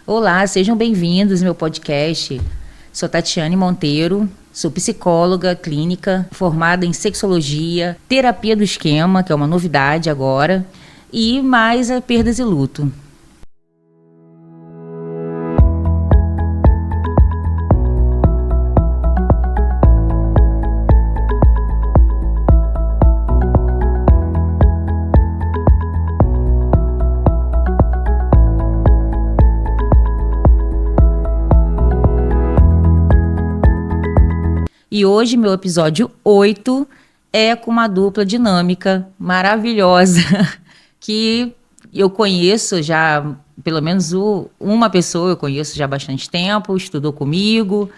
Olá, sejam bem-vindos ao meu podcast. Sou Tatiane Monteiro, sou psicóloga clínica, formada em sexologia, terapia do esquema, que é uma novidade agora, e mais a perdas e luto. E hoje, meu episódio 8 é com uma dupla dinâmica maravilhosa, que eu conheço já, pelo menos uma pessoa eu conheço já há bastante tempo, estudou comigo,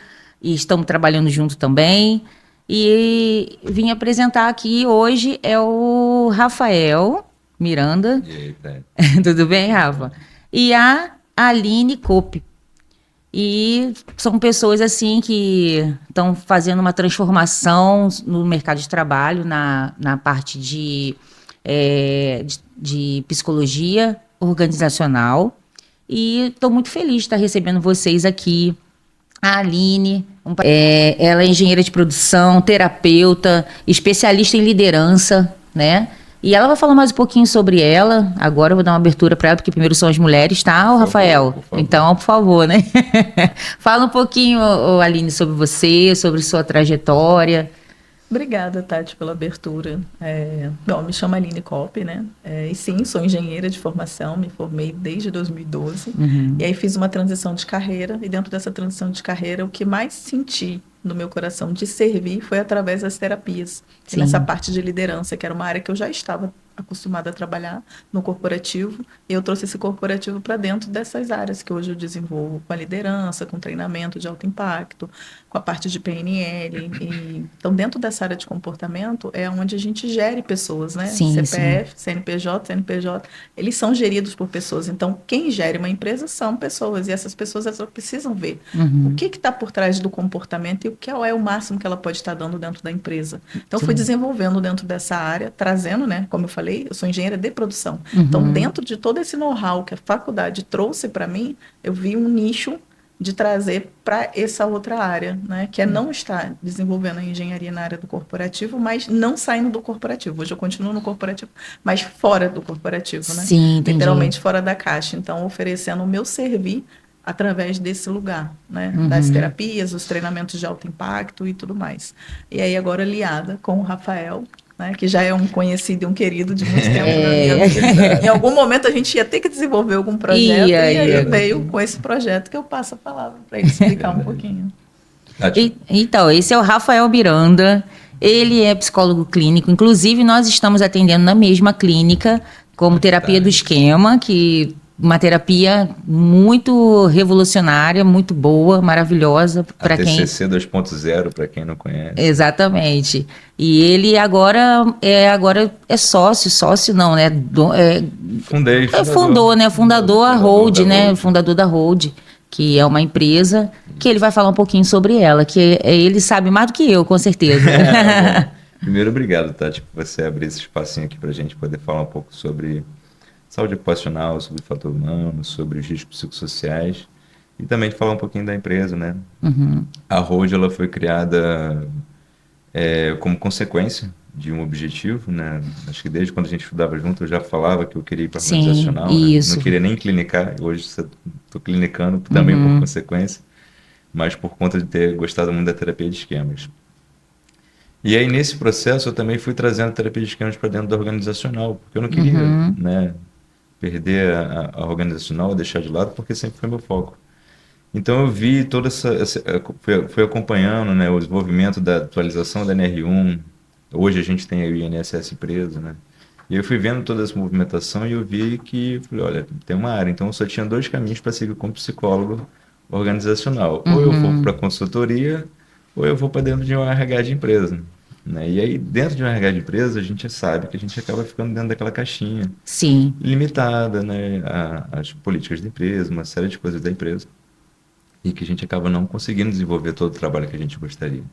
e estamos trabalhando junto também. E vim apresentar aqui hoje é o Rafael Miranda. E aí, Fred? Tudo bem, Rafa? E a Aline Cope. E são pessoas assim que estão fazendo uma transformação no mercado de trabalho, na parte de psicologia organizacional. E estou muito feliz de estar recebendo vocês aqui. A Aline, ela é engenheira de produção, terapeuta, especialista em liderança, né? E ela vai falar mais um pouquinho sobre ela. Agora eu vou dar uma abertura para ela, porque primeiro são as mulheres, tá, Rafael? Por favor. Então, por favor, né? Fala um pouquinho, Aline, sobre você, sobre sua trajetória. Obrigada, Tati, pela abertura. Bom, me chamo Aline Cope, né? E sim, sou engenheira de formação, me formei desde 2012. Uhum. E aí fiz uma transição de carreira, e dentro dessa transição de carreira, o que mais senti no meu coração de servir foi através das terapias. E nessa parte de liderança, que era uma área que eu já estava acostumada a trabalhar no corporativo, e eu trouxe esse corporativo para dentro dessas áreas que hoje eu desenvolvo, com a liderança, com treinamento de alto impacto, com a parte de PNL. Então, dentro dessa área de comportamento, é onde a gente gere pessoas, né? Sim, CPF, CNPJ, eles são geridos por pessoas. Então, quem gere uma empresa são pessoas, e essas pessoas elas precisam ver o que está por trás do comportamento e o que é o máximo que ela pode estar dando dentro da empresa. Então, eu fui desenvolvendo dentro dessa área, trazendo, né? Como eu falei, eu sou engenheira de produção. Então, dentro de todo esse know-how que a faculdade trouxe para mim, eu vi um nicho de trazer para essa outra área, né? Que é não estar desenvolvendo a engenharia na área do corporativo, mas não saindo do corporativo. Hoje eu continuo no corporativo, mas fora do corporativo, né? Sim, entendi. Literalmente fora da caixa. Então, oferecendo o meu servir através desse lugar, né? Das terapias, os treinamentos de alto impacto e tudo mais. E aí, agora aliada com o Rafael, né, que já é um conhecido e um querido de muito tempo na minha vida. Em algum momento a gente ia ter que desenvolver algum projeto, e aí veio com esse projeto que eu passo a palavra para ele explicar um pouquinho. Então, esse é o Rafael Miranda, ele é psicólogo clínico, inclusive nós estamos atendendo na mesma clínica, como terapia do esquema, que uma terapia muito revolucionária, muito boa, maravilhosa para quem... TCC 2.0, para quem não conhece. Exatamente. E ele agora é sócio não, né? Fundou, né? Fundador da Hold, né? Fundador da Hold, que é uma empresa que ele vai falar um pouquinho sobre ela, que ele sabe mais do que eu, com certeza. Primeiro, obrigado, Tati, por você abrir esse espacinho aqui para a gente poder falar um pouco sobre saúde ocupacional, sobre o fator humano, sobre os riscos psicossociais e também falar um pouquinho da empresa, né? A Hold, ela foi criada como consequência de um objetivo, né? Acho que desde quando a gente estudava junto eu já falava que eu queria ir para organizacional, isso. Né? Não queria nem clinicar, hoje estou clinicando também por consequência, mas por conta de ter gostado muito da terapia de esquemas. E aí nesse processo eu também fui trazendo a terapia de esquemas para dentro da organizacional, porque eu não queria, né, perder a organizacional, deixar de lado, porque sempre foi meu foco. Então eu vi toda fui acompanhando, né, o desenvolvimento da atualização da NR1. Hoje a gente tem o INSS preso, né? E eu fui vendo toda essa movimentação e eu vi que, falei, olha, tem uma área. Então eu só tinha 2 caminhos para seguir como psicólogo organizacional. Ou eu vou para consultoria, ou eu vou para dentro de um RH de empresa. Né? E aí, dentro de um RH de empresa, a gente sabe que a gente acaba ficando dentro daquela caixinha. Sim. Limitada, né? As políticas da empresa, uma série de coisas da empresa. E que a gente acaba não conseguindo desenvolver todo o trabalho que a gente gostaria.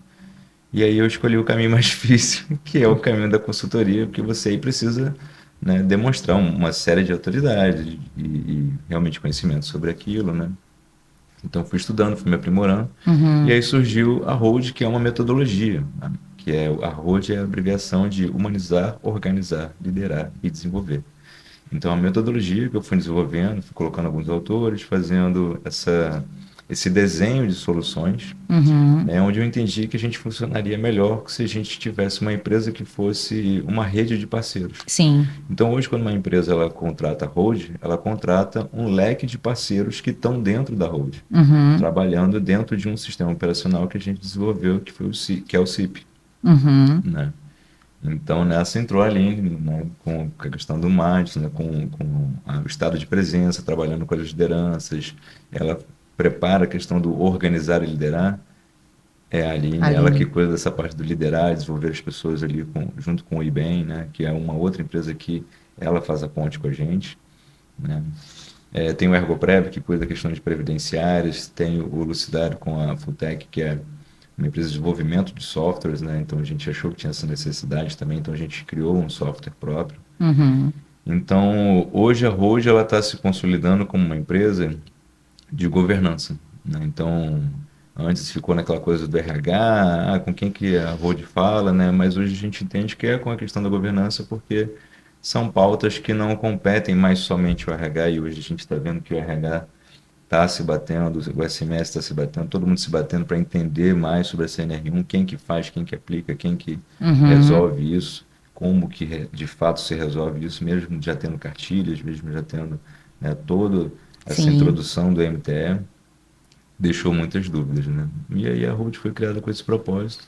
E aí eu escolhi o caminho mais difícil, que é o caminho da consultoria, porque você aí precisa né, demonstrar uma série de autoridade e realmente conhecimento sobre aquilo, né? Então fui estudando, fui me aprimorando, e aí surgiu a ROAD, que é uma metodologia, né? Que é a ROAD é a abreviação de humanizar, organizar, liderar e desenvolver. Então a metodologia que eu fui desenvolvendo, fui colocando alguns autores, fazendo esse desenho de soluções, né, onde eu entendi que a gente funcionaria melhor se a gente tivesse uma empresa que fosse uma rede de parceiros. Sim. Então hoje, quando uma empresa ela contrata a Hold, ela contrata um leque de parceiros que estão dentro da Hold, trabalhando dentro de um sistema operacional que a gente desenvolveu, que é o CIP. Né? Então nessa entrou a Aline, né, com a questão do marketing, né, com o estado de presença, trabalhando com as lideranças. Ela prepara a questão do organizar e liderar. É a Aline, ela que cuida dessa parte do liderar, desenvolver as pessoas ali junto com o IBEM, né, que é uma outra empresa que ela faz a ponte com a gente, né. Tem o Ergoprev, que cuida da questão de previdenciárias, tem o Lucidário com a Fultec, que é uma empresa de desenvolvimento de softwares, né, então a gente achou que tinha essa necessidade também, então a gente criou um software próprio. Então, hoje a Hold está se consolidando como uma empresa de governança, né? Então, antes ficou naquela coisa do RH, com quem que a Hold fala, né? Mas hoje a gente entende que é com a questão da governança, porque são pautas que não competem mais somente o RH, e hoje a gente está vendo que o RH está se batendo, o SMS está se batendo, todo mundo se batendo para entender mais sobre a CNR1, quem que faz, quem que aplica, quem que resolve isso, como que de fato se resolve isso, mesmo já tendo cartilhas, mesmo já tendo, né, toda essa introdução do MTE, deixou muitas dúvidas, né? E aí a Hold foi criada com esse propósito,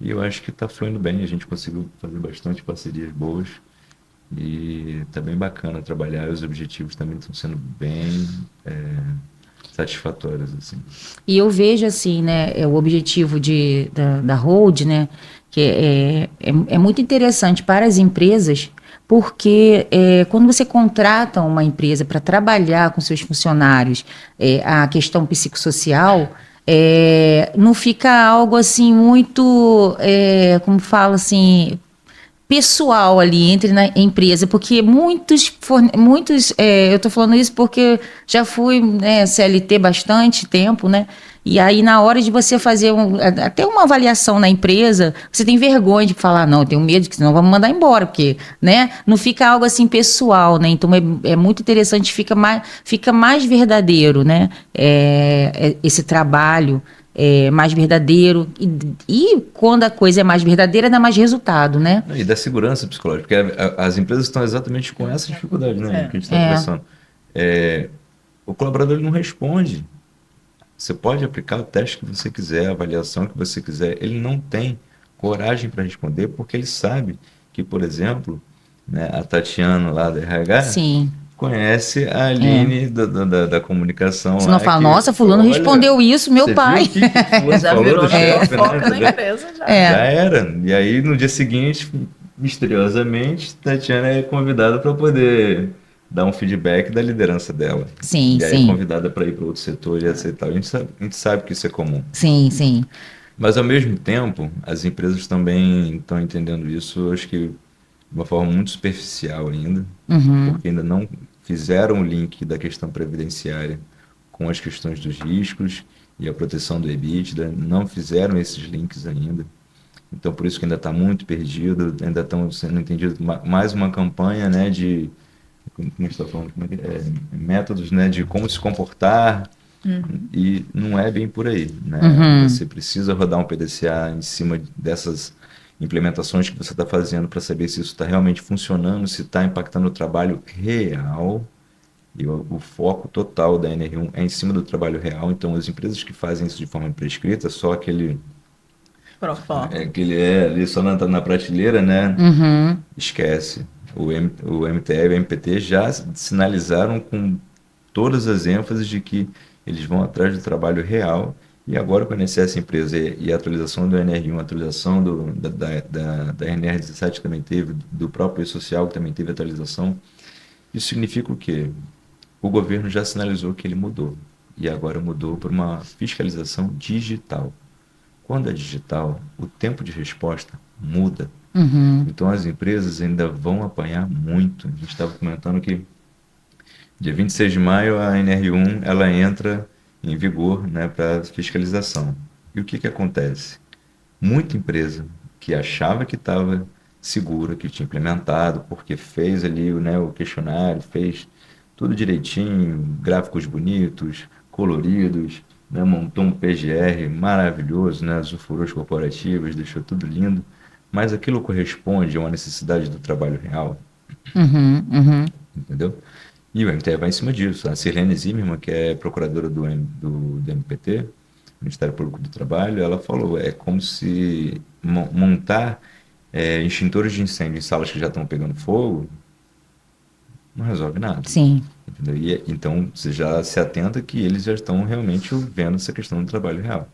e eu acho que está fluindo bem, a gente conseguiu fazer bastante parcerias boas, e está bem bacana trabalhar, os objetivos também estão sendo bem satisfatórios, assim. E eu vejo assim, né, o objetivo da Hold, né, que é muito interessante para as empresas, porque quando você contrata uma empresa para trabalhar com seus funcionários a questão psicossocial, não fica algo assim muito, como fala assim, pessoal ali entre na empresa, porque muitos eu estou falando isso porque já fui, né, CLT bastante tempo, né? E aí na hora de você fazer até uma avaliação na empresa, você tem vergonha de falar, não, eu tenho medo que senão vamos mandar embora, porque, né, não fica algo assim pessoal, né? Então é muito interessante, fica mais verdadeiro, né? Esse trabalho mais verdadeiro, e quando a coisa é mais verdadeira, dá mais resultado, né? E da segurança psicológica, porque as empresas estão exatamente com essa dificuldade, né, que a gente está conversando. O colaborador não responde. Você pode aplicar o teste que você quiser, a avaliação que você quiser, ele não tem coragem para responder, porque ele sabe que, por exemplo, né, a Tatiana lá da RH, sim, conhece a Aline da comunicação. Você não fala, nossa, fulano respondeu isso, meu pai. Já virou fofoca na empresa, já. Já era. E aí, no dia seguinte, misteriosamente, Tatiana é convidada para poder dar um feedback da liderança dela. Sim, e aí sim. é convidada para ir para outro setor e etc. A gente sabe que isso é comum. Sim, sim. Mas, ao mesmo tempo, as empresas também estão entendendo isso, acho que de uma forma muito superficial ainda, porque ainda não fizeram o link da questão previdenciária com as questões dos riscos e a proteção do EBITDA, não fizeram esses links ainda. Então, por isso que ainda está muito perdido, ainda estão sendo entendidos mais uma campanha, né, de como a gente está falando, métodos, né, de como se comportar, e não é bem por aí, né? Você precisa rodar um PDCA em cima dessas implementações que você está fazendo para saber se isso está realmente funcionando, se está impactando o trabalho real, e o foco total da NR1 é em cima do trabalho real. Então as empresas que fazem isso de forma prescrita, só aquele ali só na prateleira, né? Esquece. O MTE e o MPT já sinalizaram com todas as ênfases de que eles vão atrás do trabalho real. E agora, quando essa empresa e a atualização do NR1, a atualização da NR17 também teve, do próprio E-Social que também teve atualização, isso significa o quê? O governo já sinalizou que ele mudou. E agora mudou para uma fiscalização digital. Quando é digital, o tempo de resposta muda. Então as empresas ainda vão apanhar muito. A gente estava comentando que dia 26 de maio a NR1 ela entra em vigor, né, para fiscalização. E o que que acontece? Muita empresa que achava que estava segura, que tinha implementado, porque fez ali, né, o questionário, fez tudo direitinho, gráficos bonitos, coloridos, né, montou um PGR maravilhoso, né, usufruiu as corporativas, deixou tudo lindo, mas aquilo corresponde a uma necessidade do trabalho real, entendeu? E o MTE vai em cima disso. A Sirlene Zimmermann, que é procuradora do MPT, Ministério Público do Trabalho, ela falou, é como se montar extintores de incêndio em salas que já estão pegando fogo não resolve nada. Sim. Entendeu? Então, você já se atenta que eles já estão realmente vendo essa questão do trabalho real.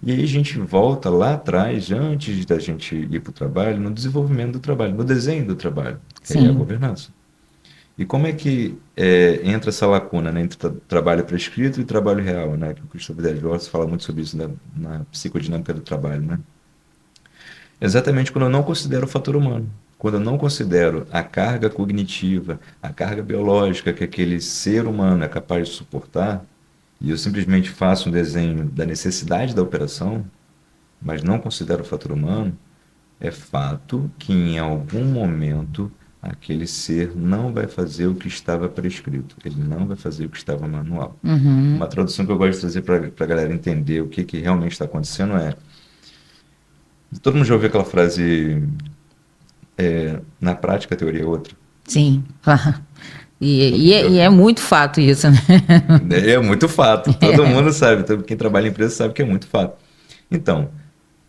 E aí a gente volta lá atrás, antes da gente ir para o trabalho, no desenvolvimento do trabalho, no desenho do trabalho, que é a governança. E como é que entra essa lacuna, né, entre trabalho prescrito e trabalho real, né? Que o Christopher Delors fala muito sobre isso na psicodinâmica do trabalho, né? Exatamente quando eu não considero o fator humano, quando eu não considero a carga cognitiva, a carga biológica que aquele ser humano é capaz de suportar, e eu simplesmente faço um desenho da necessidade da operação, mas não considero o fator humano, é fato que em algum momento aquele ser não vai fazer o que estava prescrito, ele não vai fazer o que estava no manual. Uma tradução que eu gosto de trazer para a galera entender o que realmente está acontecendo é... Todo mundo já ouviu aquela frase, na prática a teoria é outra? Sim, claro. E é muito fato isso, né? É muito fato, todo mundo sabe, quem trabalha em empresa sabe que é muito fato. Então,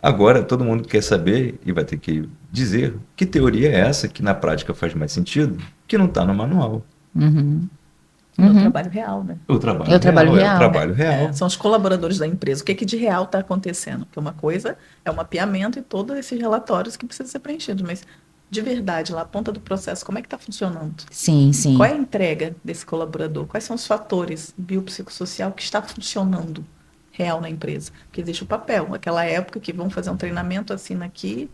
agora todo mundo quer saber e vai ter que dizer que teoria é essa que na prática faz mais sentido, que não está no manual. É o trabalho real, né? O trabalho É o trabalho real. É real. o trabalho real. São os colaboradores da empresa. O que de real está acontecendo? Porque uma coisa é o mapeamento e todos esses relatórios que precisam ser preenchidos, mas de verdade, lá a ponta do processo, como é que está funcionando? Sim, sim. Qual é a entrega desse colaborador? Quais são os fatores biopsicossocial que está funcionando real na empresa? Porque existe o papel, aquela época que vão fazer um treinamento, assina aqui,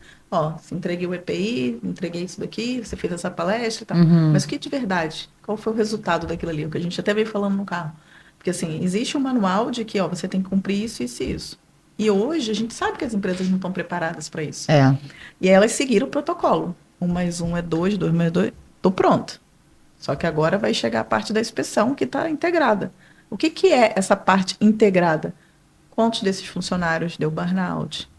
se entreguei o EPI, entreguei isso daqui, você fez essa palestra e tal. Mas o que de verdade? Qual foi o resultado daquilo ali? O que a gente até veio falando no carro. Porque assim, existe um manual de que você tem que cumprir isso, isso e isso. E hoje a gente sabe que as empresas não estão preparadas para isso. E aí elas seguiram o protocolo. 1 mais 1 é 2, 2 mais 2, estou pronto. Só que agora vai chegar a parte da inspeção que está integrada. O que é essa parte integrada? Quantos desses funcionários deu burnout?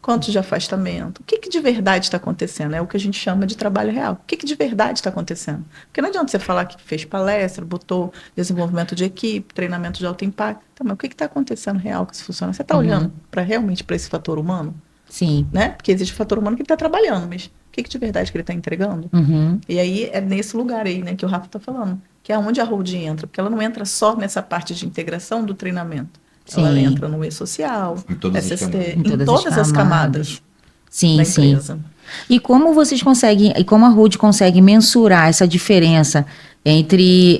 Quantos de afastamento? O que de verdade está acontecendo? É o que a gente chama de trabalho real. O que de verdade está acontecendo? Porque não adianta você falar que fez palestra, botou desenvolvimento de equipe, treinamento de alto impacto. Então, mas o que está acontecendo real com esse funcionário? Você está olhando realmente para esse fator humano? Sim. Né? Porque existe o fator humano que ele está trabalhando, mas o que de verdade que ele está entregando? E aí é nesse lugar aí, né, que o Rafa está falando, que é onde a holding entra, porque ela não entra só nessa parte de integração do treinamento. Sim. Ela entra no E-Social, SST, em todas as camadas sim, da sim. empresa. E como vocês conseguem, e como a holding consegue mensurar essa diferença entre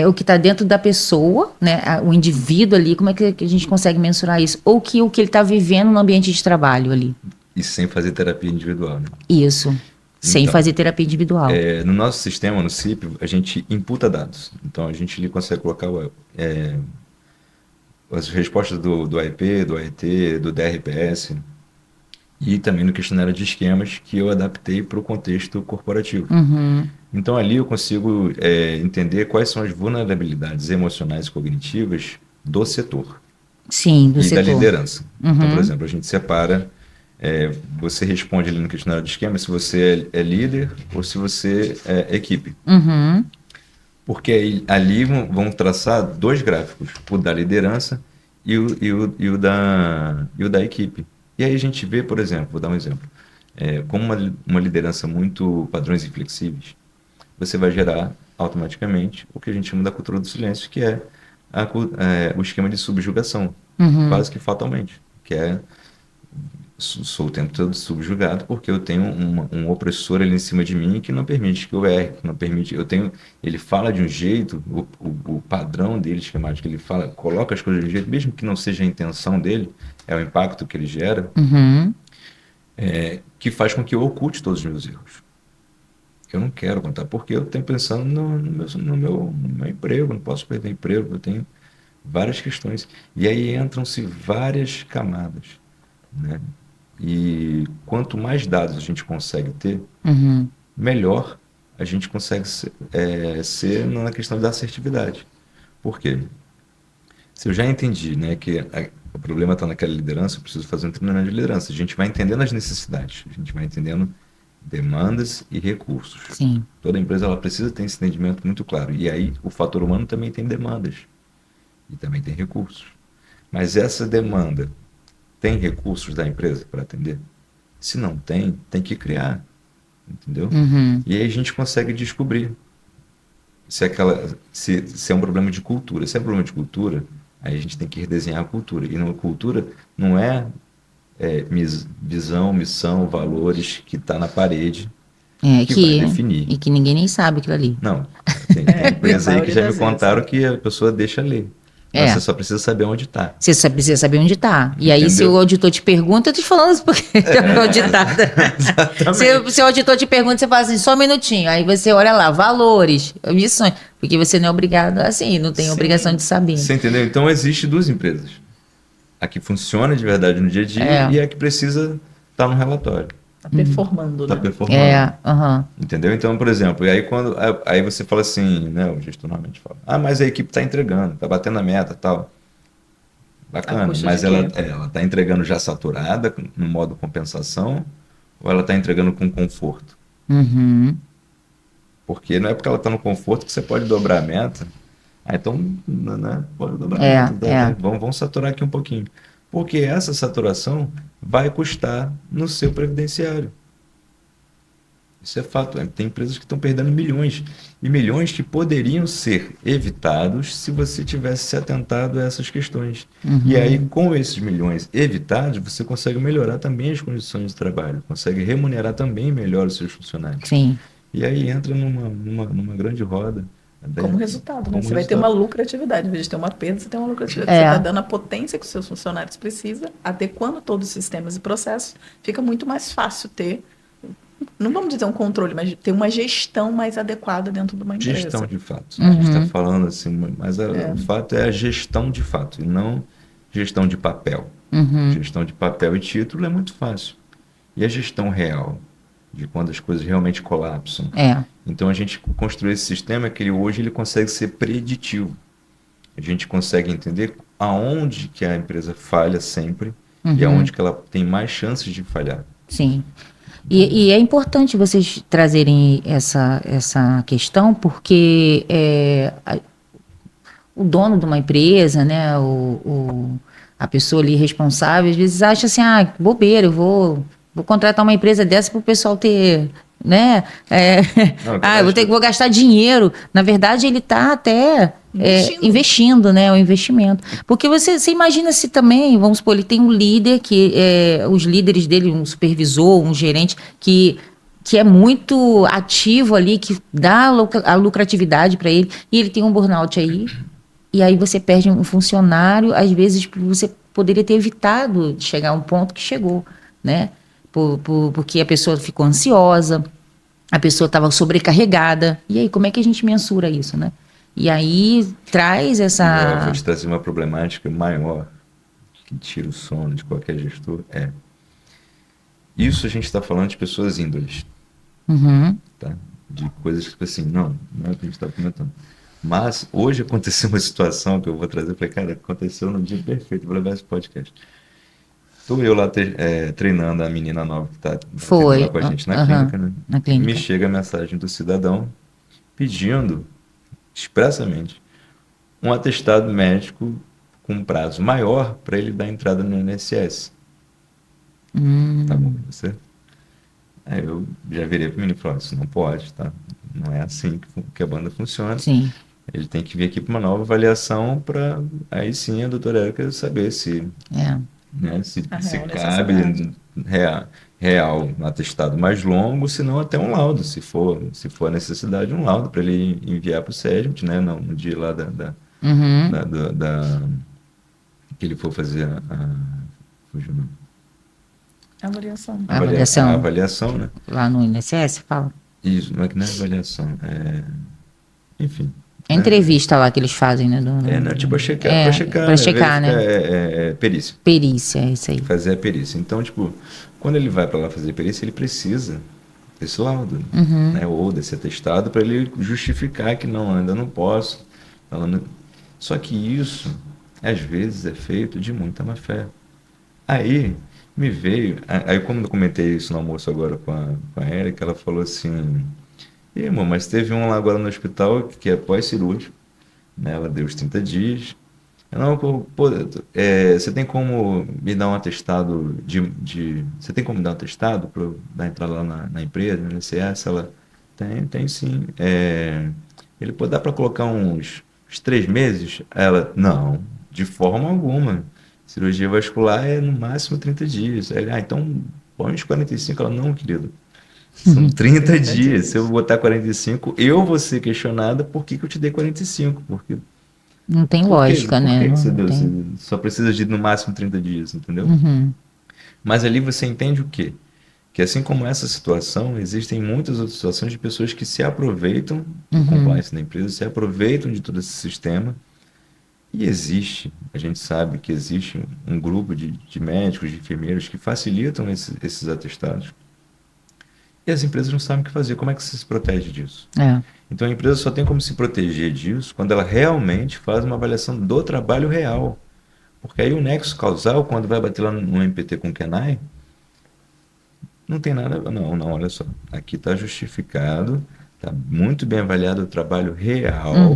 o que está dentro da pessoa, né, o indivíduo ali, como é que a gente consegue mensurar isso? Ou o que ele está vivendo no ambiente de trabalho ali? E sem fazer terapia individual, né? Isso, sem Então, fazer terapia individual. No nosso sistema, no CIP, a gente imputa dados. Então, a gente consegue colocar as respostas do AIP, do AET, do DRPS e também no questionário de esquemas que eu adaptei para o contexto corporativo. Então, ali eu consigo entender quais são as vulnerabilidades emocionais e cognitivas do setor. Sim, do setor. E da liderança. Então, por exemplo, a gente separa, você responde ali no questionário de esquema se você é líder ou se você é equipe. Porque ali vão traçar 2 gráficos, o da liderança e o da equipe. E aí a gente vê, por exemplo, vou dar um exemplo, como uma liderança muito padrões inflexíveis, você vai gerar automaticamente o que a gente chama da cultura do silêncio, que é o esquema de subjugação, quase que fatalmente, que sou o tempo todo subjugado porque eu tenho um opressor ali em cima de mim que não permite que eu erre, que não permite, ele fala de um jeito, o padrão dele esquemático, ele coloca as coisas de um jeito, mesmo que não seja a intenção dele, é o impacto que ele gera, que faz com que eu oculte todos os meus erros. Eu não quero contar, porque eu tenho pensando no meu emprego, não posso perder emprego, eu tenho várias questões. E aí entram-se várias camadas, né? E quanto mais dados a gente consegue ter, melhor a gente consegue ser na questão da assertividade. Por quê? Se eu já entendi, né, que o problema está naquela liderança, eu preciso fazer um treinamento de liderança. A gente vai entendendo as necessidades, a gente vai entendendo demandas e recursos. Sim. Toda empresa ela precisa ter esse entendimento muito claro. E aí o fator humano também tem demandas e também tem recursos. Mas essa demanda tem recursos da empresa para atender? Se não tem, tem que criar, entendeu? E aí a gente consegue descobrir se é um problema de cultura. Se é um problema de cultura, aí a gente tem que redesenhar a cultura. E a cultura não é visão, missão, valores que está na parede que vai definir. E que ninguém nem sabe aquilo ali. Não, tem empresa aí que já me contaram que a pessoa deixa ler. Mas você só precisa saber onde está. Você só precisa saber onde está. E aí, se o auditor te pergunta, eu tô te falando porque é auditada. Se o auditor te pergunta, você fala assim, só um minutinho. Aí você olha lá, valores, missões. Porque você não é obrigado assim, não tem obrigação de saber. Você entendeu? Então, existe duas empresas. A que funciona de verdade no dia a dia e a que precisa estar no relatório. Está performando, né? Está performando. Entendeu? Então, por exemplo, e aí aí você fala assim, né, o gestor normalmente fala, mas a equipe está entregando, está batendo a meta e tal. Bacana, mas ela está entregando já saturada, no modo compensação, ou ela está entregando com conforto? Porque não é porque ela está no conforto que você pode dobrar a meta. Então, né, pode dobrar a meta. Vamos saturar aqui um pouquinho. Porque essa saturação vai custar no seu previdenciário. Isso é fato. Tem empresas que estão perdendo milhões. E milhões que poderiam ser evitados se você tivesse se atentado a essas questões. E aí, com esses milhões evitados, você consegue melhorar também as condições de trabalho. Consegue remunerar também melhor os seus funcionários. Sim. E aí entra numa grande roda. Como resultado, né? Você vai ter uma lucratividade, em vez de ter uma perda, você tem uma lucratividade. Você está dando a potência que os seus funcionários precisam, adequando todos os sistemas e processos, fica muito mais fácil ter, não vamos dizer um controle, mas ter uma gestão mais adequada dentro de uma empresa. Gestão de fato. A gente está falando assim, mas o fato é a gestão de fato, e não gestão de papel. Gestão de papel e título é muito fácil. E a gestão real, de quando as coisas realmente colapsam. Então a gente construiu esse sistema que hoje ele consegue ser preditivo. A gente consegue entender aonde que a empresa falha sempre e aonde que ela tem mais chances de falhar. Sim. E é importante vocês trazerem essa questão porque o dono de uma empresa, né, a pessoa ali responsável, às vezes acha assim, bobeira, eu vou contratar uma empresa dessa para o pessoal ter, né? Vou gastar dinheiro. Na verdade, ele está até investindo, né? O investimento. Porque você imagina se também, vamos supor, ele tem um líder que os líderes dele, um supervisor, um gerente que é muito ativo ali, que dá a lucratividade para ele, e ele tem um burnout aí, e aí você perde um funcionário, às vezes você poderia ter evitado de chegar a um ponto que chegou, né? Porque a pessoa ficou ansiosa, a pessoa estava sobrecarregada. E aí, como é que a gente mensura isso, né? E aí, traz essa... Eu vou te trazer uma problemática maior, que tira o sono de qualquer gestor, isso a gente está falando de pessoas índoles. Tá? De coisas que, assim, não é o que a gente está comentando. Mas, hoje aconteceu uma situação que eu vou trazer, falei, cara, aconteceu no dia perfeito, vou levar esse podcast. Estou eu lá treinando a menina nova que está com a gente na clínica, né? Na clínica. Me chega a mensagem do cidadão pedindo expressamente um atestado médico com um prazo maior para ele dar entrada no INSS. Tá bom, você? Aí eu já virei para o menino e falei, isso não pode, tá? Não é assim que a banda funciona. Sim. Ele tem que vir aqui para uma nova avaliação para aí sim a doutora Érica saber se... Né? Se cabe real um atestado mais longo, se não até um laudo, se for a necessidade, um laudo para ele enviar para o SEGMENT, né? No dia lá que ele for fazer fugiu não. Avaliação. Avaliação. A avaliação, né? Lá no INSS, fala. Isso, não é que não é avaliação. Enfim. É entrevista lá que eles fazem, né? Não, tipo, pra checar, né? Perícia. Perícia, é isso aí. Fazer a perícia. Então, tipo, quando ele vai para lá fazer perícia, ele precisa desse laudo, né? Ou desse atestado para ele justificar que não, ainda não posso. Só que isso, às vezes, é feito de muita má fé. Aí me veio, aí como eu comentei isso no almoço agora com a Érica, ela falou assim, irmão, mas teve um lá agora no hospital que é pós-cirúrgico, né? Ela deu os 30 dias. Não, pô, você tem como me dar um atestado você tem como me dar um atestado para eu dar entrada lá na empresa, no INSS? Ela tem sim. Ele pode dar para colocar uns 3 meses? Ela, não, de forma alguma. Cirurgia vascular é no máximo 30 dias. Ele, então põe uns 45. Ela, não, querido. São 30 dias. Se eu botar 45, eu vou ser questionada por que eu te dei 45. Porque não tem lógica, né? Por que você deu? Você só precisa de no máximo 30 dias, entendeu? Mas ali você entende o quê? Que assim como essa situação, existem muitas outras situações de pessoas que se aproveitam do compliance da empresa, se aproveitam de todo esse sistema. E a gente sabe que existe um grupo de médicos, de enfermeiros que facilitam esses atestados. E as empresas não sabem o que fazer. Como é que você se protege disso? Então a empresa só tem como se proteger disso quando ela realmente faz uma avaliação do trabalho real. Porque aí o nexo causal, quando vai bater lá no MPT com o KENAI, não tem nada. Não, olha só. Aqui está justificado, está muito bem avaliado o trabalho real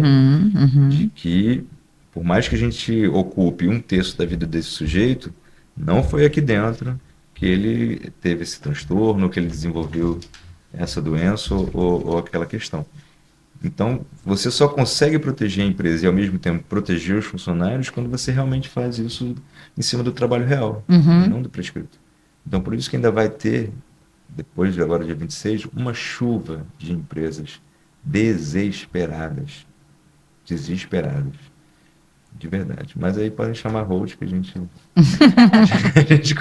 de que, por mais que a gente ocupe 1/3 da vida desse sujeito, não foi aqui dentro que ele teve esse transtorno, que ele desenvolveu essa doença ou aquela questão. Então, você só consegue proteger a empresa e, ao mesmo tempo, proteger os funcionários quando você realmente faz isso em cima do trabalho real, e não do prescrito. Então, por isso que ainda vai ter, depois de agora, dia 26, uma chuva de empresas desesperadas. De verdade. Mas aí podem chamar hold que a gente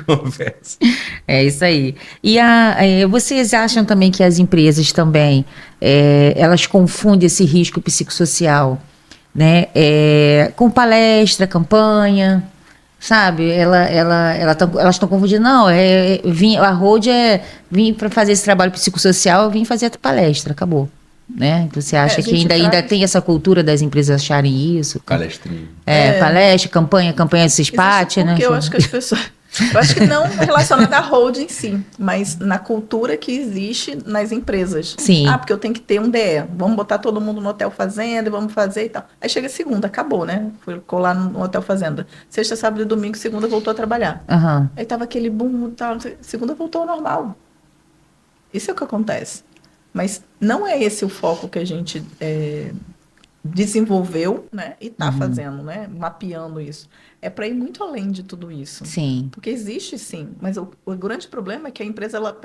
conversa. É isso aí. E vocês acham também que as empresas também, elas confundem esse risco psicossocial, né? Com campanha, sabe? Elas estão confundindo. Não, a hold vim para fazer esse trabalho psicossocial, eu vim fazer a palestra, acabou. Né? Então, você acha que ainda tem essa cultura das empresas acharem isso? Palestrinha. Palestra, campanha de CISPAT, né? Porque eu acho que as pessoas... Eu acho que não relacionada à hold em si, mas na cultura que existe nas empresas. Sim. Porque eu tenho que ter um DE. Vamos botar todo mundo no Hotel Fazenda, vamos fazer e tal. Aí chega segunda, acabou, né? Fui colar no Hotel Fazenda. Sexta, sábado e domingo, segunda voltou a trabalhar. Aí tava aquele boom e tal. Segunda voltou ao normal. Isso é o que acontece. Mas não é esse o foco que a gente desenvolveu, né? E está fazendo, né? Mapeando isso. É para ir muito além de tudo isso. Sim. Porque existe, sim. Mas o grande problema é que a empresa, ela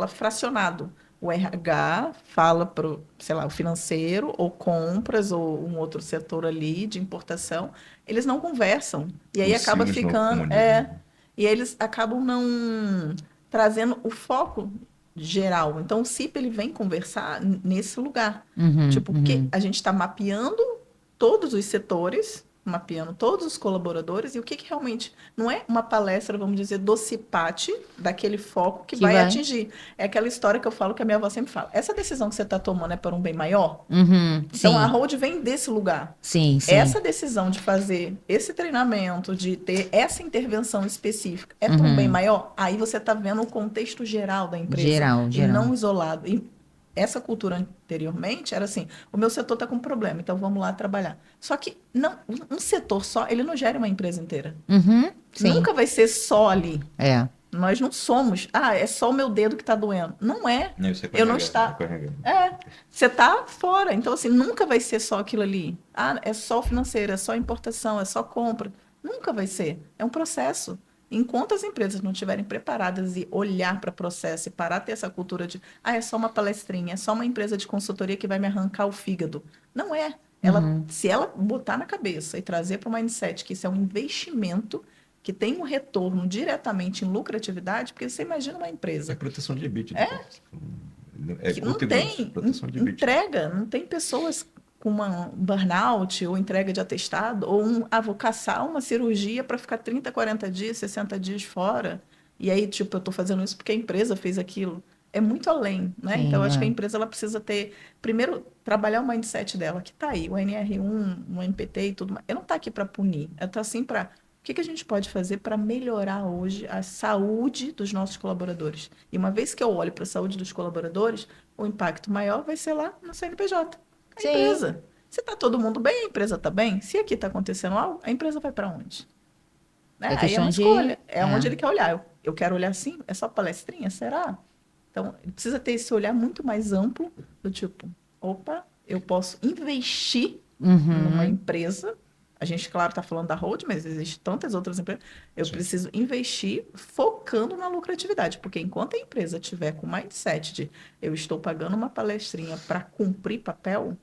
é fracionado. O RH fala para o financeiro, ou compras, ou um outro setor ali de importação. Eles não conversam. E aí acaba ficando... e eles acabam não trazendo o foco geral. Então, o CIP, ele vem conversar nesse lugar. Porque a gente está mapeando todos os setores, mapeando todos os colaboradores, e o que realmente não é uma palestra, vamos dizer, do CIPAT, daquele foco que vai atingir. É aquela história que eu falo, que a minha avó sempre fala. Essa decisão que você está tomando é para um bem maior? Então, a hold vem desse lugar. Sim. Essa decisão de fazer esse treinamento, de ter essa intervenção específica, é para um bem maior? Aí você está vendo o contexto geral da empresa. Geral. E não isolado. E essa cultura anteriormente era assim, o meu setor está com problema, então vamos lá trabalhar. Só que não, um setor só, ele não gera uma empresa inteira. Nunca vai ser só ali. Nós não somos, é só o meu dedo que está doendo. Não é. Eu não está. Você está fora. Então, assim, nunca vai ser só aquilo ali. É só financeiro, é só importação, é só compra. Nunca vai ser. É um processo. Enquanto as empresas não estiverem preparadas e olhar para o processo e parar de ter essa cultura de é só uma palestrinha, é só uma empresa de consultoria que vai me arrancar o fígado. Não é. Se ela botar na cabeça e trazer para o mindset que isso é um investimento, que tem um retorno diretamente em lucratividade, porque você imagina uma É empresa proteção de EBITDA. que não curto e grosso, tem proteção de EBITDA. entrega, não tem pessoas com uma burnout ou entrega de atestado, ou vou caçar uma cirurgia para ficar 30, 40 dias, 60 dias fora, e aí, tipo, eu estou fazendo isso porque a empresa fez aquilo. É muito além, né? Então, eu Sim, acho que a é. empresa ela precisa ter, primeiro, trabalhar o mindset dela, que está aí, o NR1, o MPT e tudo mais. Eu não está aqui para punir, eu estou assim para o que que a gente pode fazer para melhorar hoje a saúde dos nossos colaboradores? E uma vez que eu olho para a saúde dos colaboradores, o impacto maior vai ser lá no CNPJ, a Sim. empresa. Se está todo mundo bem, a empresa está bem. Se aqui está acontecendo algo, a empresa vai para onde? Né? É Aí é questão uma de. escolha. É onde ele quer olhar. Eu quero olhar assim? É só palestrinha? Será? Então, ele precisa ter esse olhar muito mais amplo do tipo, opa, eu posso investir numa Uhum. empresa. A gente, claro, está falando da Hold, mas existem tantas outras empresas. Eu Sim. preciso investir focando na lucratividade, porque enquanto a empresa tiver com o mindset de eu estou pagando uma palestrinha para cumprir papel,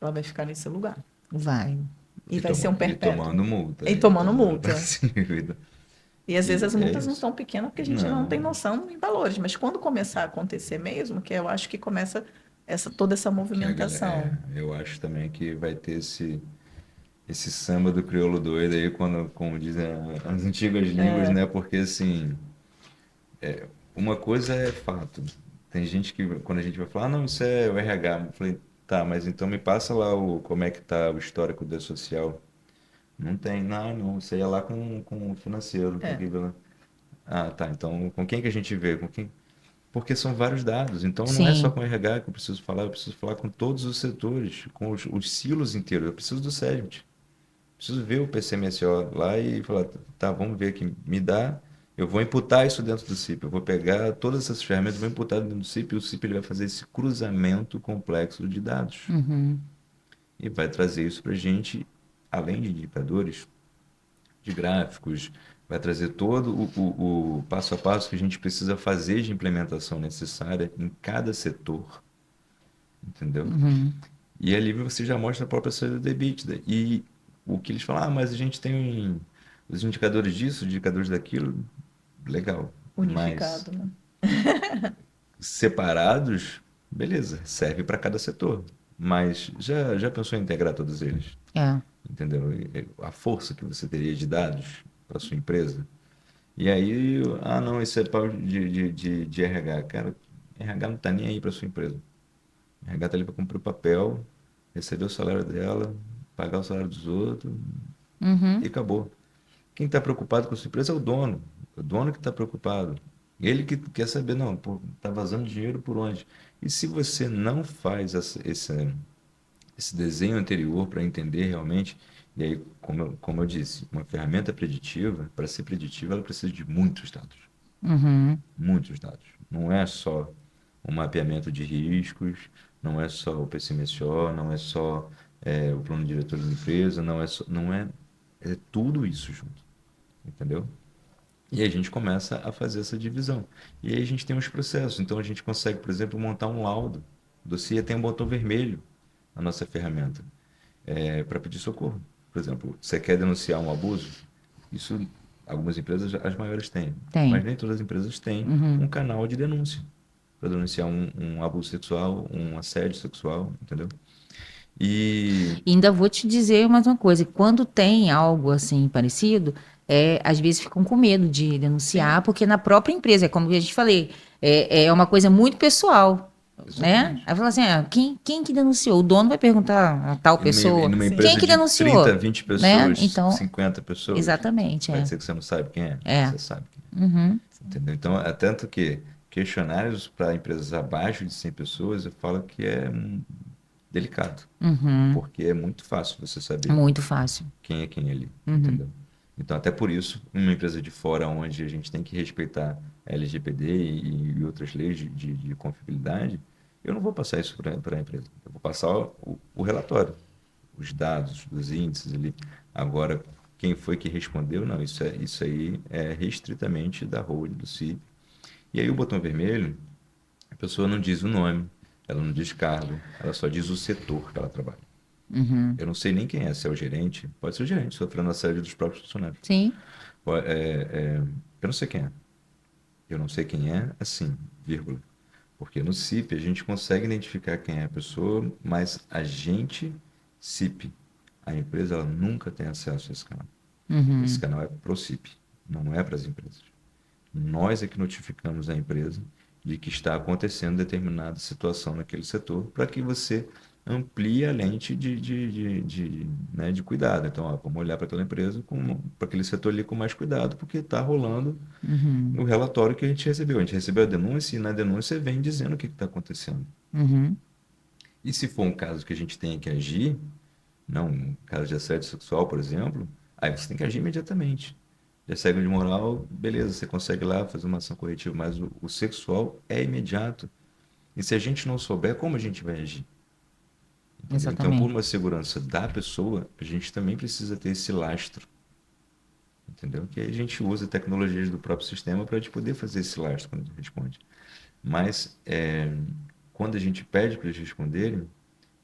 ela vai ficar nesse lugar. Vai. E vai ser um E perpétuo. tomando multa. E E tomando tomando multa. passivo. E às vezes E as é multas não isso. estão pequenas porque a gente não tem Não. noção em valores. Mas quando começar a acontecer mesmo, que eu acho que começa toda essa Que movimentação. eu acho também que vai ter esse samba do crioulo doido aí, quando, como dizem as antigas línguas, É, né? Porque, assim, uma coisa é fato. Tem gente que, quando a gente vai falar, não, isso é o RH. Eu falei, tá, mas então me passa lá como é que tá o histórico da social. Não tem, não, isso aí é lá com o financeiro, tem é, que ver lá. Ah, tá, então com quem que a gente vê? Com quem? Porque são vários dados, então não é só Sim. com o RH que eu preciso falar com todos os setores, com os silos inteiros. Eu preciso do SEGMENT. Preciso ver o PCMSO lá e falar, tá, vamos ver aqui, me dá, eu vou imputar isso dentro do CIP, eu vou pegar todas essas ferramentas, vou imputar dentro do CIP, e o CIP ele vai fazer esse cruzamento complexo de dados Uhum. e vai trazer isso para a gente, além de indicadores, de gráficos, vai trazer todo o passo a passo que a gente precisa fazer de implementação necessária em cada setor, entendeu? Uhum. E ali você já mostra a própria saída do EBITDA. E o que eles falam, mas a gente tem os indicadores disso, indicadores daquilo, legal. Mas unificado, né? separados, beleza, serve para cada setor. Mas já pensou em integrar todos eles? É. Entendeu? A força que você teria de dados para sua empresa. E aí, não, isso é pau de RH. Cara, RH não está nem aí para sua empresa. RH está ali para cumprir o papel, receber o salário dela, pagar o salário dos outros e Uhum. acabou. Quem está preocupado com a sua empresa é o dono. É o dono que está preocupado. Ele que quer saber, não, está vazando dinheiro por onde? E se você não faz esse desenho anterior para entender realmente, e aí, como eu disse, uma ferramenta preditiva, para ser preditiva, ela precisa de muitos dados. Uhum. Muitos dados. Não é só um mapeamento de riscos, não é só o PCMSO, não é só o plano diretor da empresa, é tudo isso junto, entendeu? E aí a gente começa a fazer essa divisão. E aí a gente tem os processos. Então a gente consegue, por exemplo, montar um laudo. O dossiê tem um botão vermelho na nossa ferramenta para pedir socorro. Por exemplo, você quer denunciar um abuso? Isso algumas empresas, as maiores têm, mas Tem. nem todas as empresas têm Uhum. um canal de denúncia para denunciar um abuso sexual, um assédio sexual, entendeu? E E ainda vou te dizer mais uma coisa, quando tem algo assim parecido, às vezes ficam com medo de Sim, denunciar, porque na própria empresa, é como a gente falei, é uma coisa muito pessoal, né? exatamente. Aí fala assim, quem que denunciou? O dono vai perguntar a tal E pessoa, numa sim. empresa quem que de 30, denunciou? 20 Né? pessoas, Então, 50 pessoas, exatamente, vai dizer que você não sabe quem é? é. Você sabe quem Uhum, é. Entendeu? Então, é tanto que questionários para empresas abaixo de 100 pessoas, eu falo que é delicado, uhum, porque é muito fácil você saber muito fácil. quem é quem ali, Uhum, entendeu? Então, até por isso, uma empresa de fora, onde a gente tem que respeitar a LGPD e outras leis de confiabilidade, eu não vou passar isso para a empresa. Eu vou passar o relatório, os dados, os índices ali. Agora, quem foi que respondeu? Não, isso aí é restritamente da hold do CIP. E aí o botão vermelho, a pessoa não diz o nome, ela não diz cargo, ela só diz o setor que ela trabalha. Uhum. Eu não sei nem quem é, se é o gerente, pode ser o gerente, sofrendo assédio dos próprios funcionários. Sim. Eu não sei quem é. Eu não sei quem é, assim, vírgula. Porque no CIP a gente consegue identificar quem é a pessoa, mas a gente, CIP, a empresa, ela nunca tem acesso a esse canal. Esse Uhum. canal é pro CIP, não é para as empresas. Nós é que notificamos a empresa de que está acontecendo determinada situação naquele setor para que você amplie a lente né, de cuidado. Então, ó, vamos olhar para aquela empresa, para aquele setor ali com mais cuidado, porque está rolando Uhum. o relatório que a gente recebeu. A gente recebeu a denúncia e na denúncia vem dizendo o que está acontecendo. Uhum. E se for um caso que a gente tenha que agir, não um caso de assédio sexual, por exemplo, aí você tem que agir imediatamente. De assédio de moral, beleza, você consegue lá fazer uma ação corretiva, mas o sexual é imediato. E se a gente não souber, como a gente vai agir? Entendeu? Então, por Exatamente. uma segurança da pessoa, a gente também precisa ter esse lastro. Entendeu? Que aí a gente usa tecnologias do próprio sistema para a gente poder fazer esse lastro quando a gente responde. Mas quando a gente pede para eles responderem,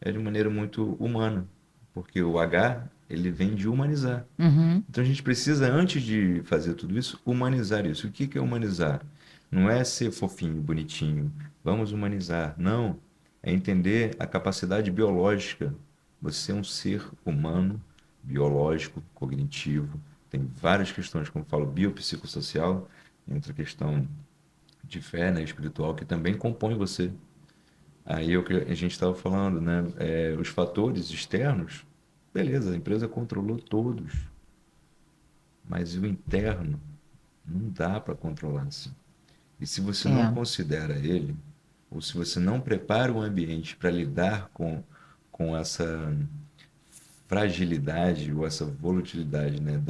é de maneira muito humana, porque o H ele vem de humanizar. Uhum. Então a gente precisa, antes de fazer tudo isso, humanizar isso. O que é humanizar? Não é ser fofinho, bonitinho, vamos humanizar. Não. É entender a capacidade biológica. Você é um ser humano, biológico, cognitivo. Tem várias questões, como eu falo, biopsicossocial, entra a questão de fé, né, espiritual, que também compõe você. Aí o que a gente estava falando, né? Os fatores externos, beleza, a empresa controlou todos, mas o interno não dá para controlar assim. E se você não É. considera ele, ou se você não prepara o ambiente para lidar com essa fragilidade ou essa volatilidade, né,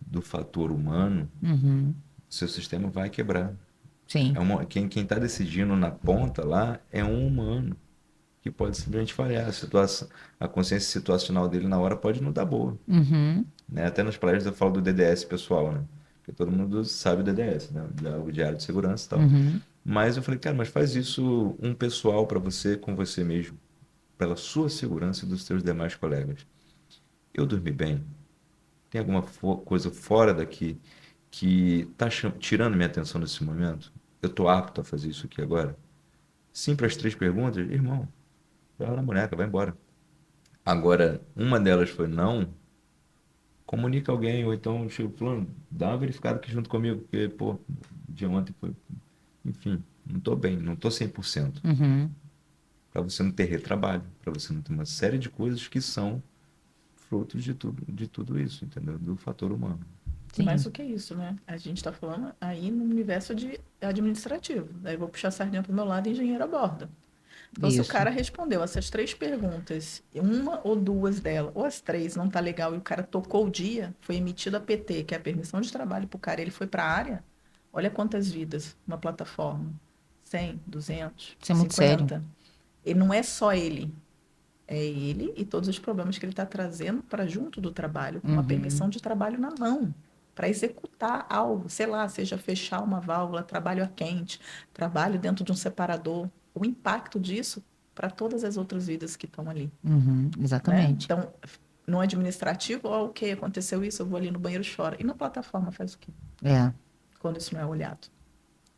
do fator humano, Uhum. seu sistema vai quebrar. Sim. Quem está decidindo na ponta lá é um humano que pode simplesmente falhar. A consciência situacional dele na hora pode não dar boa. Uhum. Né? Até nas palestras eu falo do DDS pessoal, né? Porque todo mundo sabe o DDS, né? O Diário de Segurança e tal. Uhum. Mas eu falei, cara, mas faz isso um pessoal para você, com você mesmo, pela sua segurança e dos seus demais colegas. Eu dormi bem? Tem alguma coisa fora daqui que está tirando minha atenção nesse momento? Eu estou apto a fazer isso aqui agora? Sim, para as três perguntas, irmão, vai na boneca, vai embora. Agora, uma delas foi não, comunica alguém, ou então, tipo, fulano, dá uma verificada aqui junto comigo, porque, pô, o dia ontem foi, enfim, não tô bem, não tô 100%. Uhum. Para você não ter retrabalho, para você não ter uma série de coisas que são frutos de tudo isso, entendeu? Do fator humano. Mas Sim. o que é isso, né? A gente está falando aí no universo de administrativo. Daí eu vou puxar a sardinha para o meu lado, engenheiro a bordo. Então, se o Isso. cara respondeu essas três perguntas, uma ou duas delas, ou as três, não tá legal, e o cara tocou o dia, foi emitido a PT, que é a permissão de trabalho para o cara, ele foi para a área, olha quantas vidas uma plataforma. 100, 200, Isso é muito sério. 50. E não é só ele. É ele e todos os problemas que ele está trazendo para junto do trabalho, com uma permissão Uhum. de trabalho na mão, para executar algo, sei lá, seja fechar uma válvula, trabalho a quente, trabalho dentro de um separador, o impacto disso para todas as outras vidas que estão ali, Uhum. né? Exatamente. Então, no administrativo, ó, ok, aconteceu isso, eu vou ali no banheiro e choro. E na plataforma faz o quê? É. Quando isso não é olhado.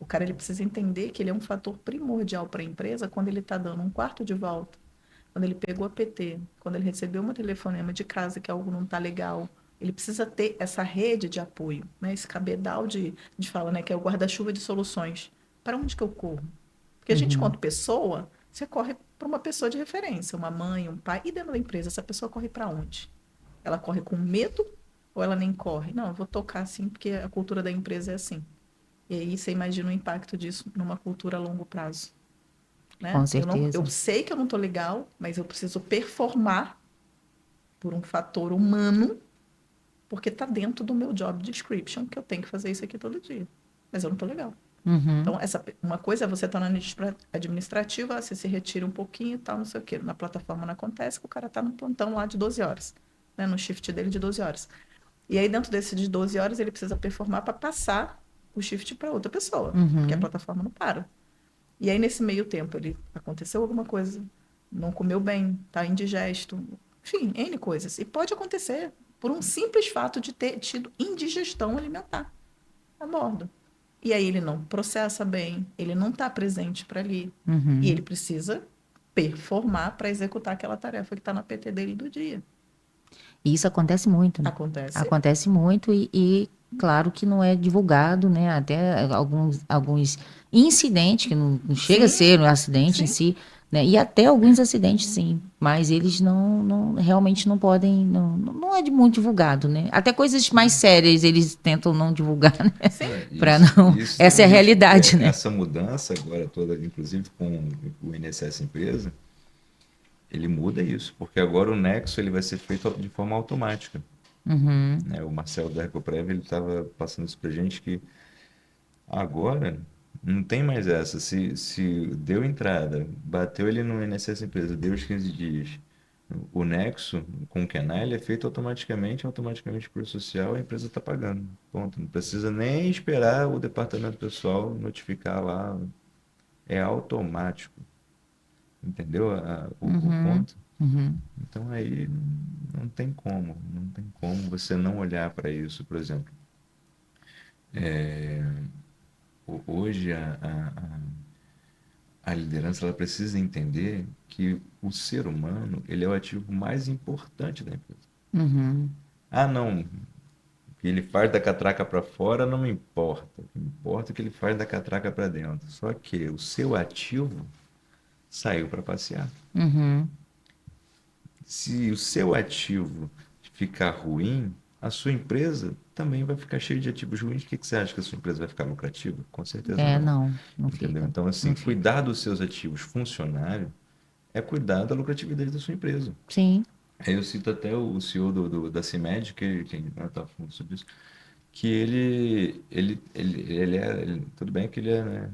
O cara ele precisa entender que ele é um fator primordial para a empresa quando ele está dando um quarto de volta, quando ele pegou a PT, quando ele recebeu um telefonema de casa que algo não está legal. Ele precisa ter essa rede de apoio, né? Esse cabedal de fala, né? Que é o guarda-chuva de soluções. Para onde que eu corro? Porque a gente, Uhum. quanto pessoa, você corre para uma pessoa de referência, uma mãe, um pai. E dentro da empresa, essa pessoa corre para onde? Ela corre com medo ou ela nem corre? Não, eu vou tocar assim porque a cultura da empresa é assim. E aí você imagina o impacto disso numa cultura a longo prazo, Com né? Eu certeza. sei que eu não estou legal, mas eu preciso performar por um fator humano, porque está dentro do meu job description que eu tenho que fazer isso aqui todo dia. Mas eu não estou legal. Uhum. Então, uma coisa é você estar na administrativa, você se retira um pouquinho e tal, não sei o quê. Na plataforma não acontece que o cara está no plantão lá de 12 horas, né? No shift dele de 12 horas. E aí, dentro desse de 12 horas, ele precisa performar para passar o shift para outra pessoa, porque a Uhum. plataforma não para. E aí, nesse meio tempo, ele aconteceu alguma coisa, não comeu bem, está indigesto, enfim, N coisas. E pode acontecer por um simples fato de ter tido indigestão alimentar a bordo. E aí ele não processa bem, ele não está presente para ali. E ele precisa performar para executar aquela tarefa que está na PT dele do dia. E isso acontece muito, né? Acontece. Acontece muito e claro que não é divulgado, né? Até alguns incidentes, que não chega a Sim, ser um acidente em sim. si, né? E até alguns acidentes, sim. Mas eles realmente não podem, não é muito divulgado, né? Até coisas mais sérias eles tentam não divulgar, né? Sim. Para não. Essa é a realidade, né? Essa mudança agora toda, inclusive com o INSS Empresa, ele muda isso, porque agora o nexo ele vai ser feito de forma automática. Né? O Marcelo da Recoprev ele estava passando isso para gente que agora não tem mais essa. Se deu entrada, bateu ele no INSS Empresa, deu os 15 dias, o nexo com o Kenai ele é feito automaticamente por social, a empresa está pagando. Ponto. Não precisa nem esperar o departamento pessoal notificar lá. É automático. Entendeu o ponto? Então aí não tem como você não olhar para isso. Por exemplo, hoje a liderança ela precisa entender que o ser humano ele é o ativo mais importante da empresa. Ah, não, o que ele faz da catraca para fora não me importa. O que importa é o que ele faz da catraca para dentro. Só que o seu ativo saiu para passear. Se o seu ativo ficar ruim, a sua empresa também vai ficar cheia de ativos ruins. O que você acha que a sua empresa vai ficar lucrativa? Com certeza não. Não Entendeu? fica. Então, assim, Não fica. cuidar dos seus ativos funcionários é cuidar da lucratividade da sua empresa. Sim. Aí eu cito até o CEO da CIMED, que estava falando sobre isso, que tudo bem que ele é, né,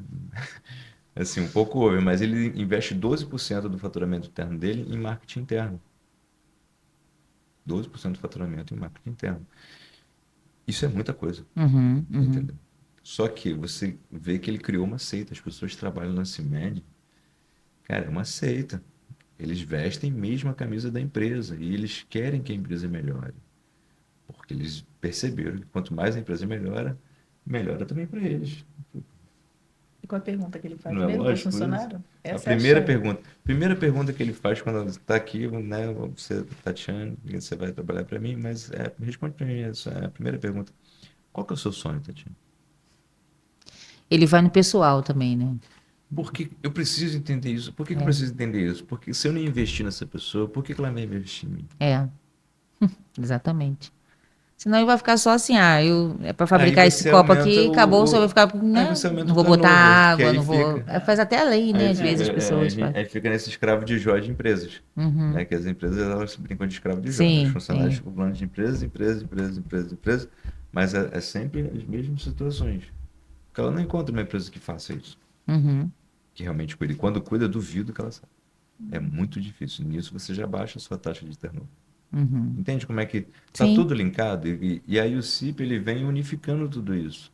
assim, um pouco over, mas ele investe 12% do faturamento interno dele em marketing interno. 12% do faturamento em marketing interno. Isso é muita coisa, entendeu? Só que você vê que ele criou uma seita. As pessoas que trabalham na CIMED, cara, é uma seita. Eles vestem mesmo a camisa da empresa e eles querem que a empresa melhore. Porque eles perceberam que quanto mais a empresa melhora, melhora também para eles. E qual é a pergunta que ele faz Não é mesmo para o lógico isso? funcionário? A Essa é a primeira chave. pergunta que ele faz quando está aqui, né, você, Tatiana, você vai trabalhar para mim, mas responde para mim essa é a primeira pergunta. Qual que é o seu sonho, Tatiana? Ele vai no pessoal também, né? Porque eu preciso entender isso. Por que eu preciso entender isso? Porque se eu não investir nessa pessoa, por que ela vai investir em mim? É, exatamente. Senão ele vai ficar só assim, é para Aí fabricar esse você copo aumenta aqui, acabou, só vai ficar, aí né? você aumenta Não o vou botar turnover, que água, aí não vou. fica, Faz até além, né? aí Às vezes fica, as pessoas fazem. aí fica nesse escravo de Jó de empresas, né? Que as empresas elas brincam de escravo de Jó, né? Os Sim, funcionários sim. ficam falando de empresa, mas é sempre as mesmas situações. Porque ela não encontra uma empresa que faça isso, que realmente cuide. Quando cuida, duvido que ela saiba. É muito difícil. Nisso você já baixa a sua taxa de turnover. Entende como é que está Sim. tudo linkado? E aí o CIP ele vem unificando tudo isso.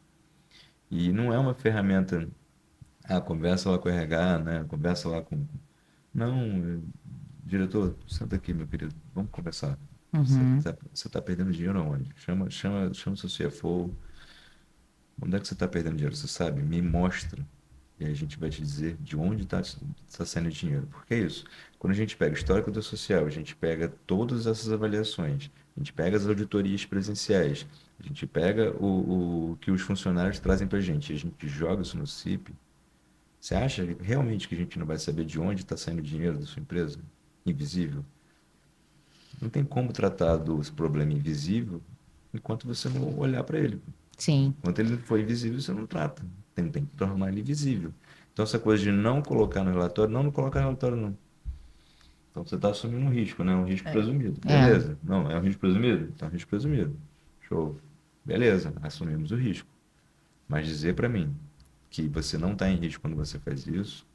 E não é uma ferramenta, conversa lá com o RH, né? Conversa lá com... Não, diretor, senta aqui, meu querido, vamos conversar. Você tá perdendo dinheiro aonde? Chama seu CFO. Onde é que você está perdendo dinheiro? Você sabe? Me mostra. E aí a gente vai te dizer de onde está saindo dinheiro. Porque é isso. Quando a gente pega o histórico do social, a gente pega todas essas avaliações, a gente pega as auditorias presenciais, a gente pega o que os funcionários trazem para a gente joga isso no CIP. Você acha realmente que a gente não vai saber de onde está saindo o dinheiro da sua empresa? Invisível? Não tem como tratar do problema invisível enquanto você não olhar para ele. Sim. Enquanto ele for invisível, você não trata. Tem que tornar ele visível. Então, essa coisa de não colocar no relatório, não colocar no relatório, não. Então, você está assumindo um risco, né? Um risco presumido. Beleza. Não, é um risco presumido? Então, é um risco presumido. Show. Beleza, assumimos o risco. Mas dizer para mim que você não está em risco quando você faz isso,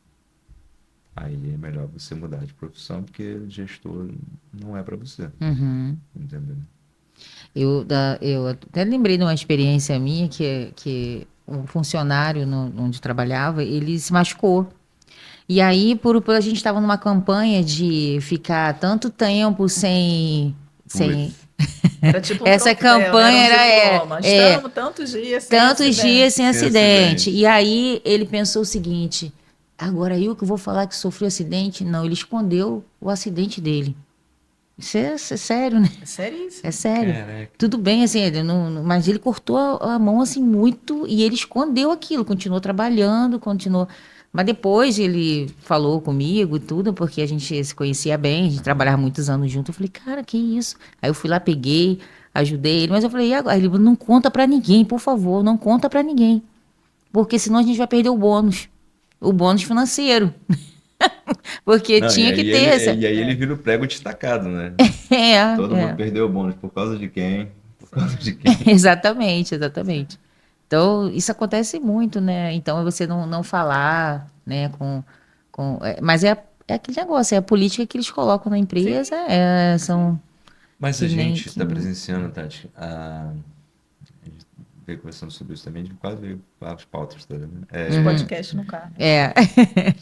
aí é melhor você mudar de profissão, porque gestor não é para você. Entendeu? Eu até lembrei de uma experiência minha que um funcionário onde trabalhava, ele se machucou. E aí, por a gente estava numa campanha de ficar tanto tempo sem. Era tipo um Essa troféu, campanha né? Era um diploma. é Estamos tantos dias sem tantos acidente. dias sem Sem acidente. acidente. E aí ele pensou o seguinte: agora eu que vou falar que sofreu acidente? Não, ele escondeu o acidente dele. Isso é sério, né? É seríssimo. É sério. Caraca. Tudo bem, assim, mas ele cortou a mão assim muito e ele escondeu aquilo, continuou trabalhando, continuou. Mas depois ele falou comigo e tudo, porque a gente se conhecia bem, a gente trabalhava muitos anos junto. Eu falei, cara, que isso? Aí eu fui lá, peguei, ajudei ele, mas eu falei, e agora? Ele não conta pra ninguém, por favor, não conta pra ninguém. Porque senão a gente vai perder o bônus financeiro. Porque Não, tinha que ter essa. e aí ele vira o prego destacado, né? Todo mundo É. perdeu o bônus por causa de quem? Por causa Sim. de quem? Exatamente, exatamente. Então, isso acontece muito, né? Então, é você não falar, né, mas é aquele negócio, é a política que eles colocam na empresa, são Mas que a nem... gente está presenciando, Tati, a gente veio conversando sobre isso também, a gente quase veio para as pautas, tá vendo? Os podcasts no carro. É,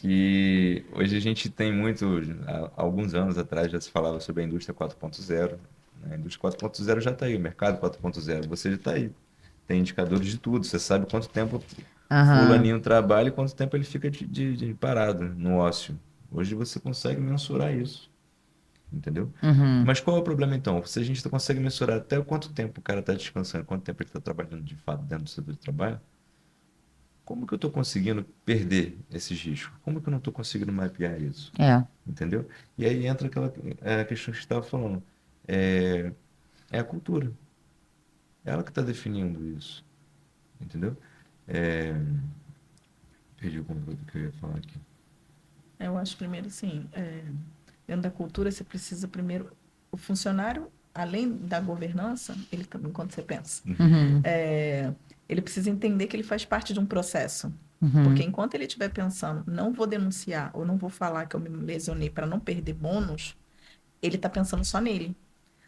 Que hoje a gente tem muito, há alguns anos atrás já se falava sobre a indústria 4.0, né? A indústria 4.0 já está aí, o mercado 4.0, você já está aí. Tem indicadores de tudo, você sabe quanto tempo aham, fulaninho trabalha e quanto tempo ele fica de parado no ócio. Hoje você consegue mensurar isso, entendeu? uhum, Mas qual é o problema então? Se a gente consegue mensurar até quanto tempo o cara está descansando, quanto tempo ele está trabalhando de fato dentro do setor de trabalho, como que eu estou conseguindo perder esses riscos? Como que eu não estou conseguindo mapear isso? é, Entendeu? E aí entra aquela questão que você estava falando. É, é a cultura. É ela que está definindo isso. Entendeu? É, perdi o conteúdo que eu ia falar aqui. Eu acho primeiro, assim, dentro da cultura, você precisa primeiro... O funcionário, além da governança, ele também, quando você pensa, uhum, ele precisa entender que ele faz parte de um processo. Porque uhum, enquanto ele estiver pensando, não vou denunciar ou não vou falar que eu me lesionei para não perder bônus, ele está pensando só nele.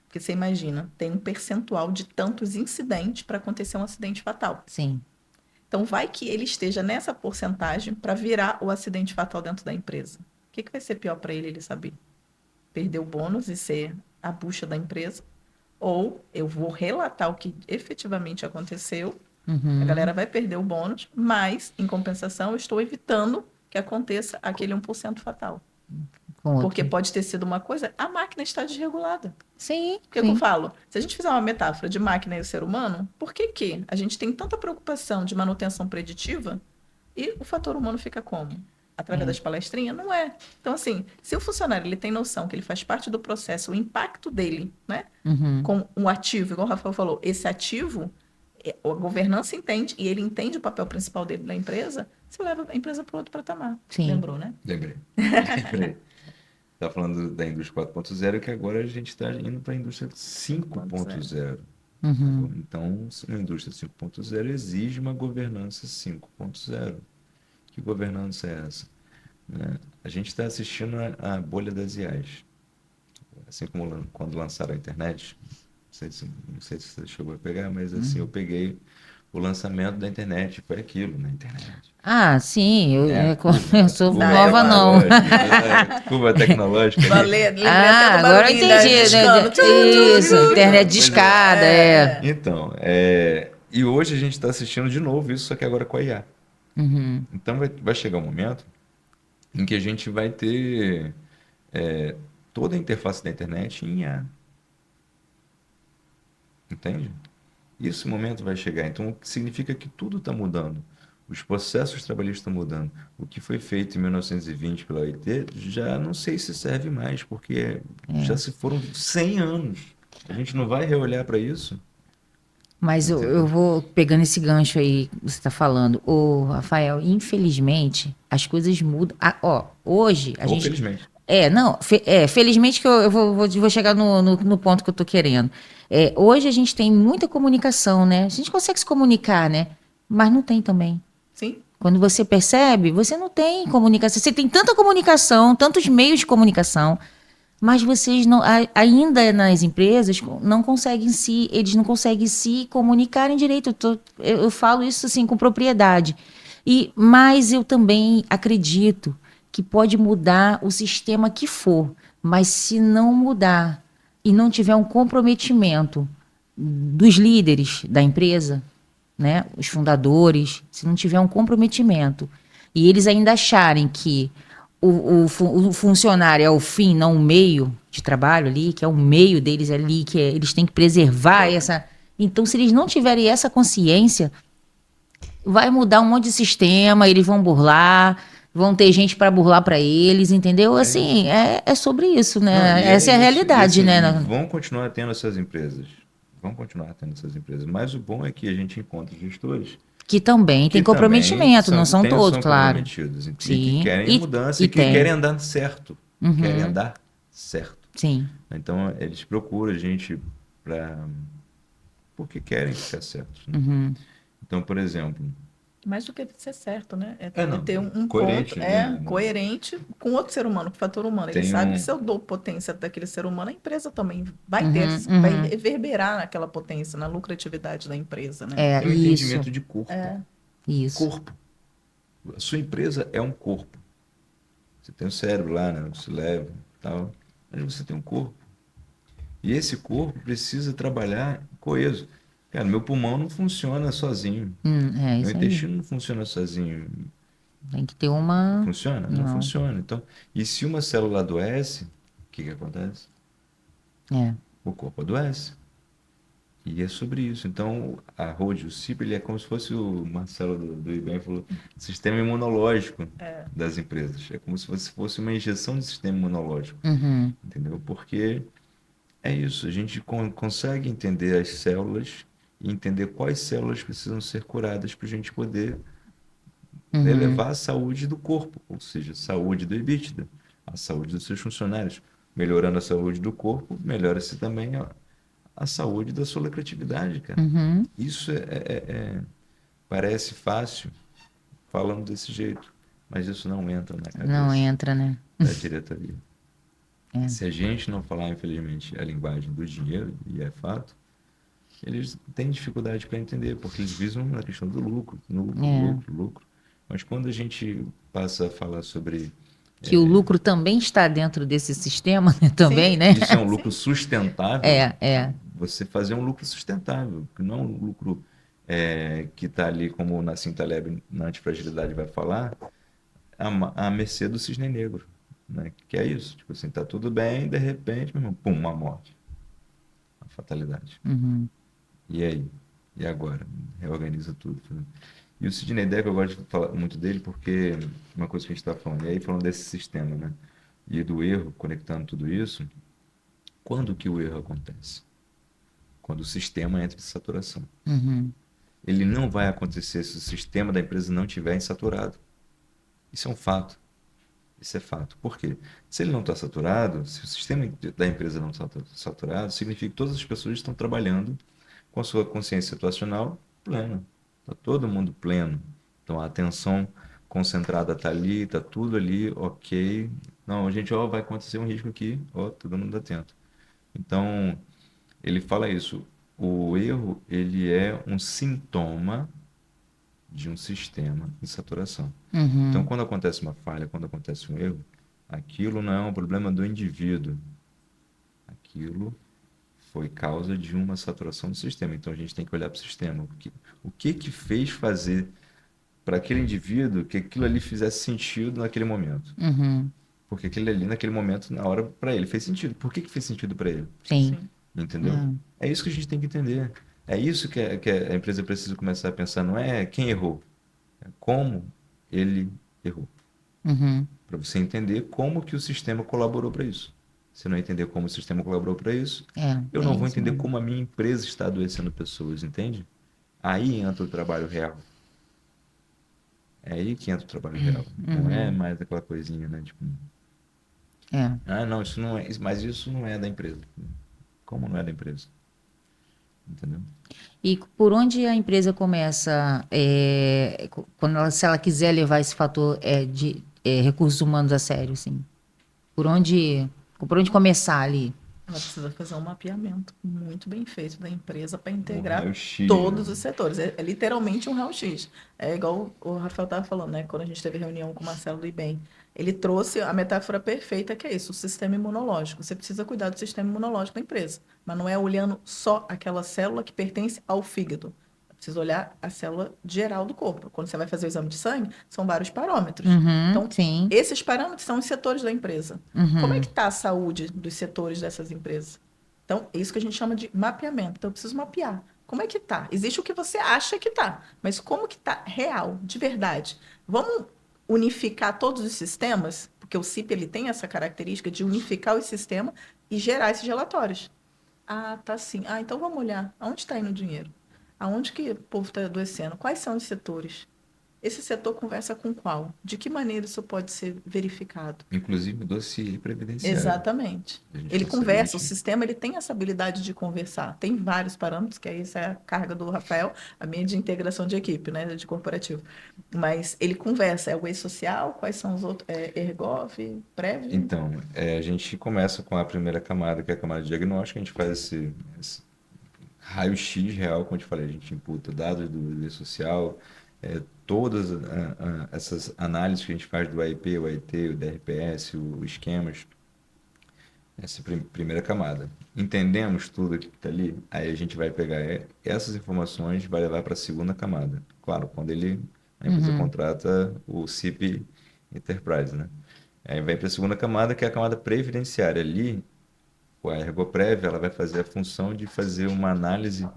Porque você imagina, tem um percentual de tantos incidentes para acontecer um acidente fatal. sim, Então, vai que ele esteja nessa porcentagem para virar o acidente fatal dentro da empresa. O que vai ser pior para ele saber? Perder o bônus e ser a bucha da empresa? Ou eu vou relatar o que efetivamente aconteceu, a uhum, galera vai perder o bônus, mas, em compensação, eu estou evitando que aconteça aquele 1% fatal. com Porque outro. pode ter sido uma coisa, a máquina está desregulada. Sim, O que eu sim, falo? Se a gente fizer uma metáfora de máquina e o ser humano, por que que a gente tem tanta preocupação de manutenção preditiva e o fator humano fica como? Através é, das palestrinhas? Não é. Então, assim, se o funcionário ele tem noção que ele faz parte do processo, o impacto dele, né, uhum, com um ativo, igual o Rafael falou, esse ativo, a governança entende, e ele entende o papel principal dele na empresa, você leva a empresa para outro patamar. sim, Lembrou, né? Lembrei. Lembrei. Tá falando da indústria 4.0 que agora a gente está indo para a indústria 5.0. uhum, Então, a indústria 5.0 exige uma governança 5.0. Que governança é essa? Né? A gente está assistindo a bolha das IAs. Assim como quando lançaram a internet, não sei se você chegou a pegar, mas assim, eu peguei o lançamento da internet, foi aquilo na internet. ah, sim, Né? eu sou Da nova não. Curva tecnológica ali. Lembrei Ah, até do agora eu barulhinho da entendi, discando. isso, internet de Pois é. escada, é. Então, e hoje a gente está assistindo de novo isso, só que agora com a IA. Uhum, Então vai chegar um momento em que a gente vai ter toda a interface da internet em IA. Entende? Esse momento vai chegar. Então, o que significa que tudo está mudando. Os processos trabalhistas estão mudando. O que foi feito em 1920 pela OIT, já não sei se serve mais, porque já se foram 100 anos. A gente não vai reolhar para isso? Mas eu Entendeu? vou pegando esse gancho aí que você está falando. Ô, Rafael, infelizmente, as coisas mudam. Ah, ó, hoje a Ou gente. felizmente. Não, felizmente que eu vou chegar no ponto que eu tô querendo. Hoje a gente tem muita comunicação, né? A gente consegue se comunicar, né? Mas não tem também. Sim, Quando você percebe, você não tem comunicação. Você tem tanta comunicação, tantos meios de comunicação, mas vocês não, ainda nas empresas não conseguem eles não conseguem se comunicarem direito. Eu falo isso assim com propriedade. Mas eu também acredito que pode mudar o sistema que for, mas se não mudar e não tiver um comprometimento dos líderes da empresa, né, os fundadores, se não tiver um comprometimento e eles ainda acharem que o funcionário é o fim, não o meio de trabalho ali, que é o meio deles ali, eles têm que preservar essa... Então, se eles não tiverem essa consciência, vai mudar um monte de sistema, eles vão burlar, vão ter gente para burlar para eles, entendeu? Assim, é sobre isso, né? Não, Essa é a realidade, assim, né? Vão continuar tendo essas empresas. Vão continuar tendo essas empresas. Mas o bom é que a gente encontra gestores Que também tem comprometimento, não são todos, claro. comprometidos e Sim. que querem mudança e que tem. querem andar certo. Querem andar certo. Sim. Então, eles procuram a gente porque querem ficar certos. Né? Então, por exemplo... Mais do que ser certo, né? Não, ter um coerente, ponto né? coerente com outro ser humano, com o fator humano. Ele sabe que se eu dou potência daquele ser humano, a empresa também vai vai reverberar naquela potência, na lucratividade da empresa, né? Tem um entendimento de corpo. Isso. Corpo. A sua empresa é um corpo. Você tem o cérebro lá, né? Você leva, tal. Mas você tem um corpo. E esse corpo precisa trabalhar coeso. Cara, meu pulmão não funciona sozinho. Meu intestino não funciona sozinho. Tem que ter uma... Funciona? Não funciona. Então, e se uma célula adoece, o que acontece? O corpo adoece. E é sobre isso. Então, a Rode, o CIP, ele é como se fosse o Marcelo do IBM falou, sistema imunológico das empresas. É como se fosse uma injeção de sistema imunológico. Entendeu? Porque é isso. A gente consegue entender as células e entender quais células precisam ser curadas para a gente poder elevar a saúde do corpo, ou seja, a saúde do EBITDA, a saúde dos seus funcionários. Melhorando a saúde do corpo, melhora-se também a saúde da sua lucratividade, cara. Isso parece fácil falando desse jeito, mas isso não entra na cabeça. Não entra, né? Da diretoria. Se a gente não falar, infelizmente, a linguagem do dinheiro, e é fato, eles têm dificuldade para entender, porque eles visam na questão do lucro. Mas quando a gente passa a falar sobre... Que o lucro também está dentro desse sistema, né? Também, né? Isso é um lucro sustentável. Você fazer um lucro sustentável, que não é um lucro que está ali, como o Nassim Taleb, na antifragilidade, vai falar, à mercê do cisne negro. Né? Que é isso. Tipo assim, tá tudo bem, de repente, meu irmão, pum, uma morte. Uma fatalidade. E aí? E agora? Reorganiza tudo. E o Sidney Dekker, eu gosto de falar muito dele porque uma coisa que a gente está falando, e aí falando desse sistema, né? E do erro, conectando tudo isso, quando que o erro acontece? Quando o sistema entra em saturação. Ele não vai acontecer se o sistema da empresa não estiver insaturado. Isso é um fato. Isso é fato. Por quê? Se ele não está saturado, se o sistema da empresa não está saturado, significa que todas as pessoas estão trabalhando com a sua consciência situacional plena. Está todo mundo pleno. Então a atenção concentrada está ali, está tudo ali, ok. Não, gente, vai acontecer um risco aqui, todo mundo atento. Então, ele fala isso. O erro, ele é um sintoma de um sistema em saturação. Então, quando acontece uma falha, quando acontece um erro, aquilo não é um problema do indivíduo. Aquilo foi causa de uma saturação do sistema. Então, a gente tem que olhar para o sistema. O que fez fazer para aquele indivíduo que aquilo ali fizesse sentido naquele momento? Porque aquele ali, naquele momento, na hora, para ele, fez sentido. Por que fez sentido para ele? Sim. Entendeu? É isso que a gente tem que entender. É isso que a empresa precisa começar a pensar. Não é quem errou, é como ele errou. Para você entender como que o sistema colaborou para isso. Se eu não entender como o sistema colaborou para isso, eu não vou entender como a minha empresa está adoecendo pessoas, entende? Aí entra o trabalho real. É aí que entra o trabalho real. Não é mais aquela coisinha, né? Tipo, não, isso não é, mas isso não é da empresa. Como não é da empresa? Entendeu? E por onde a empresa começa, se ela quiser levar esse fator de recursos humanos a sério, assim? Por onde começar ali? Ela precisa fazer um mapeamento muito bem feito da empresa para Um integrar raio-x, todos né? os setores. É literalmente um raio-x. É igual o Rafael estava falando, né? Quando a gente teve reunião com o Marcelo do IBEM, ele trouxe a metáfora perfeita, que é isso, o sistema imunológico. Você precisa cuidar do sistema imunológico da empresa, mas não é olhando só aquela célula que pertence ao fígado. Precisa olhar a célula geral do corpo. Quando você vai fazer o exame de sangue, são vários parâmetros. Uhum, Então, sim. esses parâmetros são os setores da empresa. Como é que Uhum, está a saúde dos setores dessas empresas? Então, é isso que a gente chama de mapeamento. Então, eu preciso mapear. Como é que está? Existe o que você acha que está, mas como que está real, de verdade? Vamos unificar todos os sistemas, porque o CIP ele tem essa característica de unificar o sistema e gerar esses relatórios. Ah, tá sim. Ah, então vamos olhar. Aonde está indo o dinheiro? Aonde que o povo está adoecendo? Quais são os setores? Esse setor conversa com qual? De que maneira isso pode ser verificado? Inclusive o dossiê previdenciário. Exatamente. A gente Ele consegue conversa, o emitir. sistema ele tem essa habilidade de conversar. Tem vários parâmetros, que aí essa é a carga do Rafael, a minha de integração de equipe, né, de corporativo. Mas ele conversa, é o e-social, quais são os outros, Ergov, Prev? Então, a gente começa com a primeira camada, que é a camada de diagnóstico, a gente faz esse raio-x real, como eu te falei, a gente imputa dados do líder social, todas essas análises que a gente faz do AIP, o AIT, o DRPS, os esquemas, essa primeira camada. Entendemos tudo que está ali, aí a gente vai pegar essas informações e vai levar para a segunda camada. Claro, quando a empresa uhum, contrata o CIP Enterprise, né? Aí vai para a segunda camada, que é a camada previdenciária. Ali, a Ergoprev, ela vai fazer a função de fazer uma análise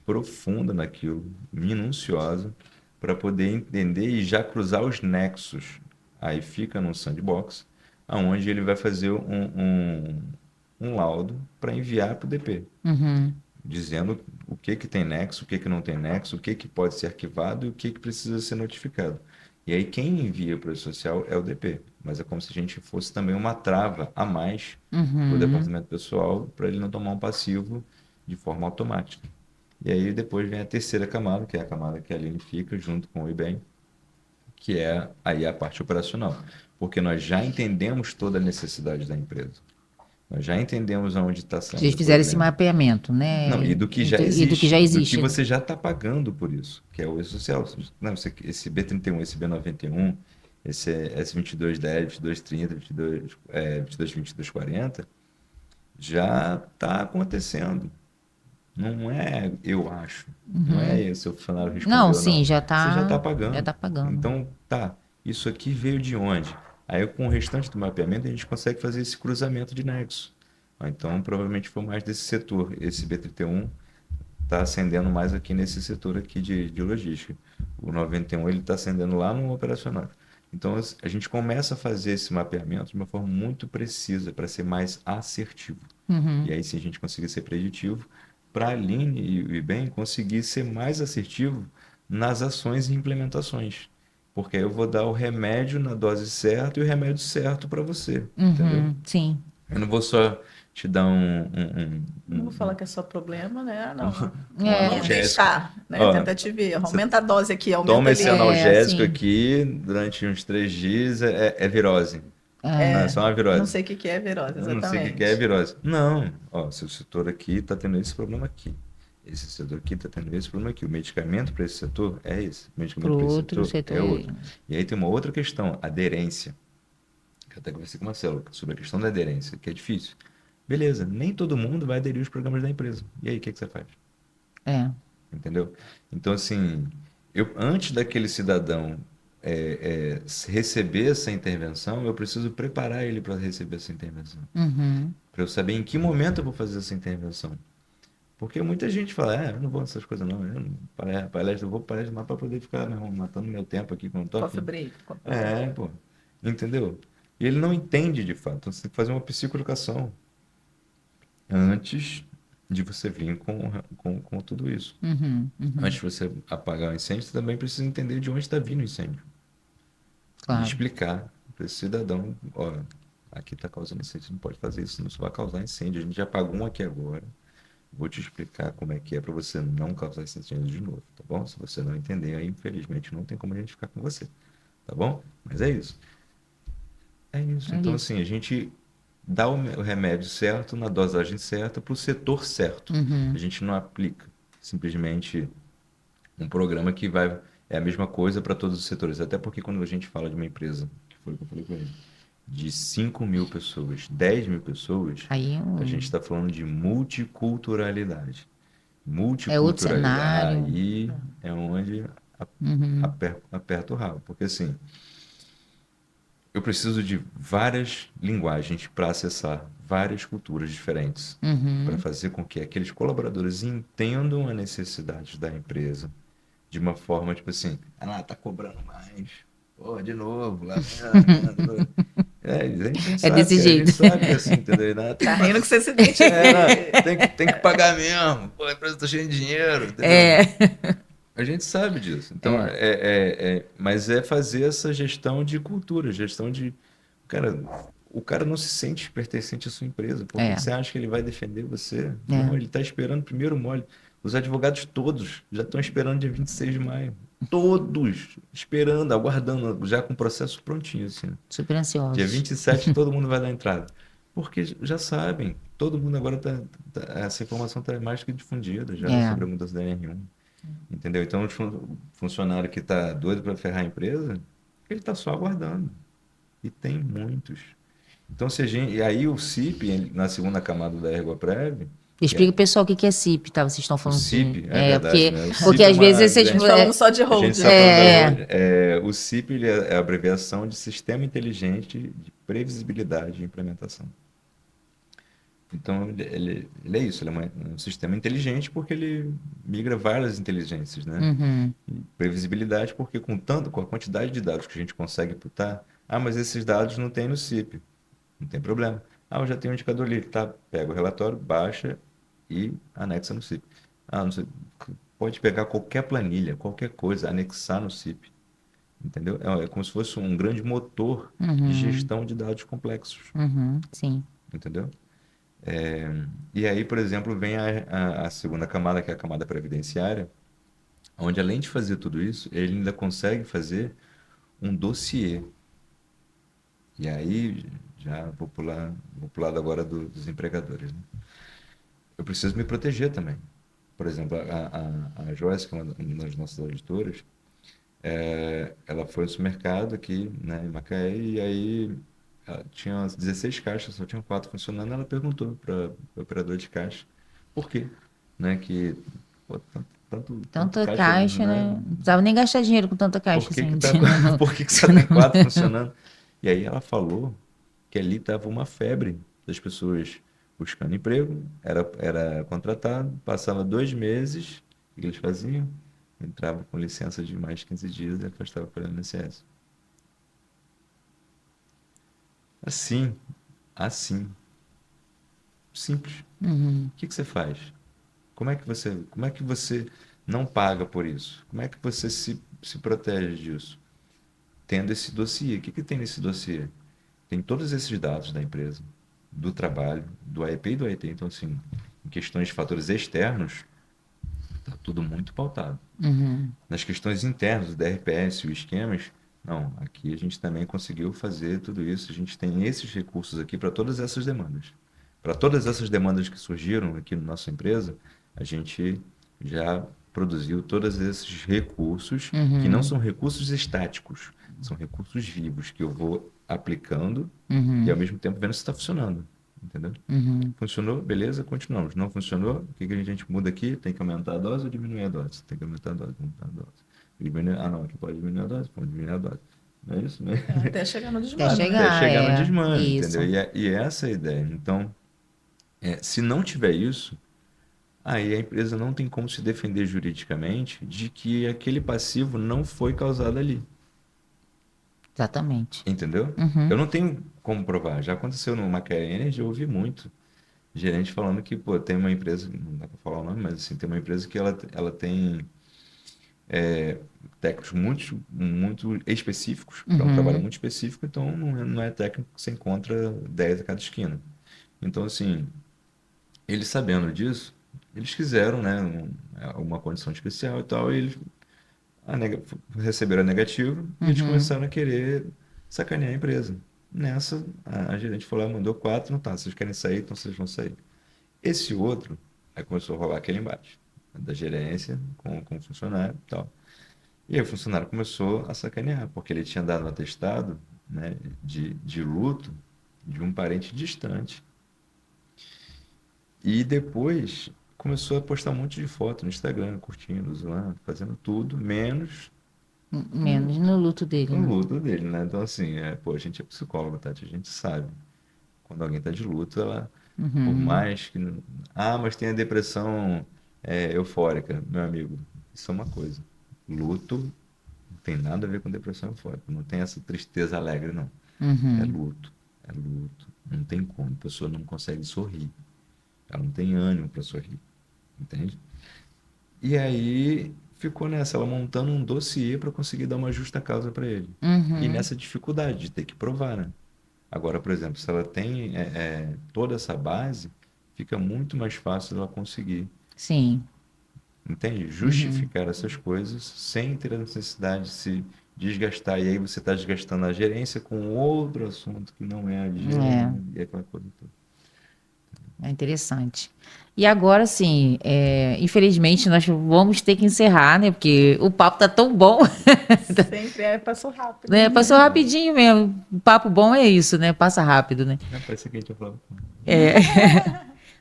profunda naquilo, minuciosa, para poder entender e já cruzar os nexos. Aí fica num sandbox, aonde ele vai fazer um laudo para enviar para o DP, uhum, dizendo o que tem nexo, o que não tem nexo, o que pode ser arquivado e o que precisa ser notificado. E aí quem envia para o social é o DP, mas é como se a gente fosse também uma trava a mais para o uhum. departamento pessoal, para ele não tomar um passivo de forma automática. E aí depois vem a terceira camada, que é a camada que a Aline fica junto com o IBEM, que é aí a parte operacional. Porque nós já entendemos toda a necessidade da empresa. Nós já entendemos aonde está saindo Vocês o fizeram esse problema. mapeamento, Não, né? e do que já E do que existe, já do que existe. você já está pagando por isso, que é o E-Social. Não, esse B31, esse B91, esse S2210, 2230, 2240, já está acontecendo. Não é eu acho. Não é Uhum. esse o funcionário Não, respondeu, sim, não. Você já está já pagando. tá pagando. Então, tá. Isso aqui veio de onde? Aí, com o restante do mapeamento, a gente consegue fazer esse cruzamento de nexo. Então, provavelmente foi mais desse setor. Esse B31 está acendendo mais aqui nesse setor aqui de logística. O 91 ele está acendendo lá no operacional. Então, a gente começa a fazer esse mapeamento de uma forma muito precisa para ser mais assertivo. Uhum. E aí, se a gente conseguir ser preditivo, para a Aline e o IBEM conseguir ser mais assertivo nas ações e implementações. Porque aí eu vou dar o remédio na dose certa e o remédio certo para você, entendeu? Uhum. Sim. Eu não vou só te dar Não vou falar que é só problema, né? Ah, não. um Vamos É, analgésico. testar, né? Ó, Tentativa e erro. você Aumenta a dose aqui, aumenta toma esse ali. analgésico sim. aqui durante uns 3 dias, é virose. Não, é É, só uma não virose. sei o que que é virose, Eu não sei o que é exatamente. virose. Não, ó, seu setor aqui está tendo esse problema aqui. Esse setor aqui está tendo esse problema aqui. O medicamento para esse setor é esse. O medicamento Pro para esse outro setor setor. é outro. E aí tem uma outra questão, aderência. Que eu até conversei com o Marcelo sobre a questão da aderência, que é difícil. Beleza, nem todo mundo vai aderir aos programas da empresa. E aí, o que você faz? É. Entendeu? Então, assim, antes daquele cidadão receber essa intervenção, eu preciso preparar ele para receber essa intervenção. Uhum. Para eu saber em que momento eu vou fazer essa intervenção. Porque muita gente fala, eu não vou nessas coisas não, eu não palestra, eu vou palestra mais para poder ficar matando meu tempo aqui quando eu tô Coffee afim. break. Pô, entendeu? E ele não entende de fato, então você tem que fazer uma psicoeducação antes de você vir com tudo isso. Uhum. Uhum. Antes de você apagar o incêndio, você também precisa entender de onde está vindo o incêndio. E Claro. explicar para esse cidadão, ó, aqui está causando incêndio, você não pode fazer isso, senão isso vai causar incêndio. A gente já apagou um aqui agora. Vou te explicar como é que é para você não causar esse incêndio de novo, tá bom? Se você não entender, aí infelizmente não tem como a gente ficar com você, tá bom? Mas é isso. É isso. É Então, isso. assim, a gente dá o remédio certo, na dosagem certa, para o setor certo. A gente não aplica simplesmente um programa que vai... É a mesma coisa para todos os setores. Até porque quando a gente fala de uma empresa, que foi o que eu falei com ele, de 5.000 pessoas, 10.000 pessoas, Aí a gente está falando de multiculturalidade. é outro Multiculturalidade. cenário. Aí é onde Uhum, aperta o rabo. Porque assim, eu preciso de várias linguagens para acessar várias culturas diferentes, para uhum. fazer com que aqueles colaboradores entendam a necessidade da empresa de uma forma tipo assim, tá cobrando mais, pô, de novo, lá, É desse a gente jeito. sabe que é assim, entendeu? Tem Tá que, rindo que você se identifica. tem que pagar mesmo, pô, a empresa tá cheia de dinheiro, entendeu? É, A gente sabe disso. Então, é, mas é fazer essa gestão de cultura, gestão de. Cara, o cara não se sente pertencente à sua empresa. Por que é, que você acha que ele vai defender você? Não, é. ele está esperando o primeiro mole. Os advogados todos já estão esperando dia 26 de maio. Todos esperando, aguardando, já com o processo prontinho, assim. Super Dia ansiosos. 27 todo mundo vai dar entrada. Porque já sabem, todo mundo agora essa informação está mais que difundida já É, sobre a mudança da NR1. Entendeu? Então, o funcionário que está doido para ferrar a empresa, ele está só aguardando. E tem muitos. Então, se a gente, e aí o CIP, na segunda camada da ErgoPrev, que explica é pro pessoal o que que é CIP, tá? Vocês estão o falando de. CIP, é verdade, né? O Porque CIP é às vezes uma. vocês. A gente falando só de A gente hold, está né? falando da É, hoje. O CIP ele é a abreviação de Sistema Inteligente de Previsibilidade e Implementação. Então, ele é isso, ele é um sistema inteligente porque ele migra várias inteligências, né? uhum, E previsibilidade porque com a quantidade de dados que a gente consegue imputar, mas esses dados não tem no CIP, não tem problema. Eu já tenho um indicador ali, tá? Pega o relatório, baixa e anexa no CIP. Não sei, pode pegar qualquer planilha, qualquer coisa, anexar no CIP, entendeu? É como se fosse um grande motor de uhum, gestão de dados complexos, sim. entendeu? E aí, por exemplo, vem a segunda camada, que é a camada previdenciária, onde além de fazer tudo isso, ele ainda consegue fazer um dossiê. E aí, já vou pro lado agora dos empregadores, né? Eu preciso me proteger também. Por exemplo, a Joyce, que é uma das nossas auditoras, ela foi no supermercado aqui, né, em Macaé, e aí ela tinha umas 16 caixas, só tinham 4 funcionando. Ela perguntou para o operador de caixa por quê, né, que pô, tanto Tanta caixa, caixa, né, né? Não precisava nem gastar dinheiro com tanta por caixa, que que assim. tá, por que que só tem 4 funcionando? E aí ela falou que ali estava uma febre das pessoas buscando emprego, era contratado, passava 2 meses, o que eles faziam? Entrava com licença de mais de 15 dias e afastava pelo INSS. Assim, assim, simples. Uhum, O que que você faz? Como é que você não paga por isso? Como é que você se protege disso? Tendo esse dossiê. O que que tem nesse dossiê? Tem todos esses dados da empresa, do trabalho, do AEP e do AET. Então, assim, em questões de fatores externos, está tudo muito pautado. uhum, Nas questões internas, do DRPS e os esquemas, não, aqui a gente também conseguiu fazer tudo isso. A gente tem esses recursos aqui para todas essas demandas. Para todas essas demandas que surgiram aqui na nossa empresa, a gente já produziu todos esses recursos, que não uhum, são recursos estáticos, são recursos vivos que eu vou aplicando e ao uhum, mesmo tempo vendo se está funcionando. Entendeu? uhum. Funcionou, beleza, continuamos. Não funcionou, o que que a gente muda aqui? Tem que aumentar a dose ou diminuir a dose? Tem que aumentar a dose, aumentar a dose. Não, aqui pode diminuir a dose, pode diminuir a dose. Não é isso, né? Até chegar no Até desmame, né? Até chegar, chegar no é. desmame, Isso. entendeu? E essa é a ideia. Então, se não tiver isso, aí a empresa não tem como se defender juridicamente de que aquele passivo não foi causado ali. Exatamente. Entendeu? Uhum, Eu não tenho como provar. Já aconteceu no Macaé Energy, eu ouvi muito gerente falando que, pô, tem uma empresa, não dá para falar o nome, mas assim, tem uma empresa que ela tem técnicos muito específicos, para um trabalho uhum, muito específico, então não é técnico que você encontra 10 a cada esquina. Então, assim, eles sabendo disso, eles quiseram, né, uma condição especial e tal, e eles receberam a negativa e eles uhum. começaram a querer sacanear a empresa. Nessa, a gerente falou, mandou 4, não tá, vocês querem sair, então vocês vão sair. Esse outro, aí começou a rolar aquele embate da gerência com o funcionário e tal. E aí o funcionário começou a sacanear, porque ele tinha dado um atestado, né, de luto de um parente distante. E depois começou a postar um monte de foto no Instagram, curtindo, zoando, fazendo tudo, menos Menos no luto dele, o né? luto dele, né? Então, assim, pô, a gente é psicólogo, Tati, a gente sabe. Quando alguém tá de luto, ela, por Uhum. mais que. Ah, mas tem a depressão eufórica, meu amigo. Isso é uma coisa. Luto não tem nada a ver com depressão eufórica. Não tem essa tristeza alegre, não. É Uhum. luto. É luto. Não tem como. A pessoa não consegue sorrir. Ela não tem ânimo para sorrir. Entende? E aí ficou nessa, ela montando um dossiê para conseguir dar uma justa causa para ele. E Uhum. nessa dificuldade de ter que provar, né? Agora, por exemplo, se ela tem toda essa base, fica muito mais fácil ela conseguir, Sim. entende? Uhum. Justificar essas coisas sem ter a necessidade de se desgastar. E aí você está desgastando a gerência com outro assunto que não é a de É. gerência e aquela coisa toda. É interessante. E agora, sim, infelizmente nós vamos ter que encerrar, né? Porque o papo tá tão bom, Sempre passou rápido. né? Passou rapidinho mesmo. O papo bom é isso, né? Passa rápido, né? Não, parece que a gente já falou.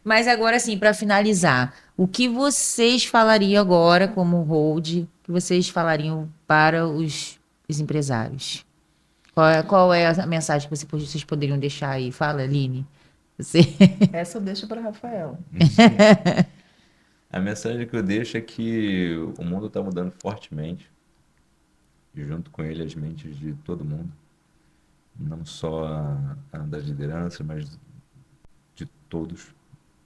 Mas agora, sim, para finalizar, o que vocês falariam agora como hold, que vocês falariam para os empresários? Qual é a mensagem que vocês poderiam deixar aí? Fala, Aline. Você. Essa eu deixo para Rafael. A mensagem que eu deixo é que o mundo está mudando fortemente, e junto com ele as mentes de todo mundo, não só a das lideranças, mas de todos.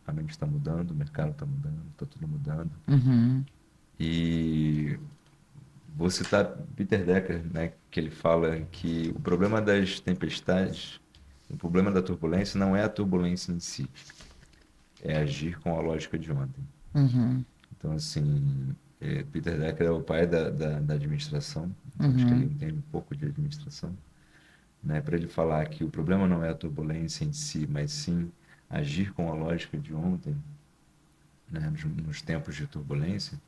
A mente está mudando, o mercado está mudando, está tudo mudando. Uhum. E vou citar Peter Decker, né, que ele fala que o problema das tempestades, o problema da turbulência não é a turbulência em si, é agir com a lógica de ontem. Uhum. Então, assim, Peter Decker é o pai da administração, então acho que ele Uhum. entende um pouco de administração, né, para ele falar que o problema não é a turbulência em si, mas sim agir com a lógica de ontem, né, nos tempos de turbulência.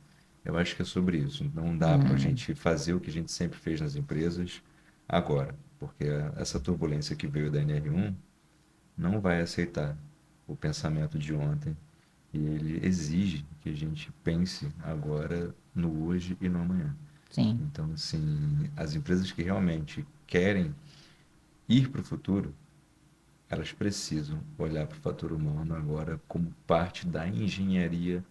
Eu acho que é sobre isso. Não dá para a Uhum. gente fazer o que a gente sempre fez nas empresas agora, porque essa turbulência que veio da NR1 não vai aceitar o pensamento de ontem e ele exige que a gente pense agora no hoje e no amanhã. Sim. Então, assim, as empresas que realmente querem ir para o futuro, elas precisam olhar para o fator humano agora como parte da engenharia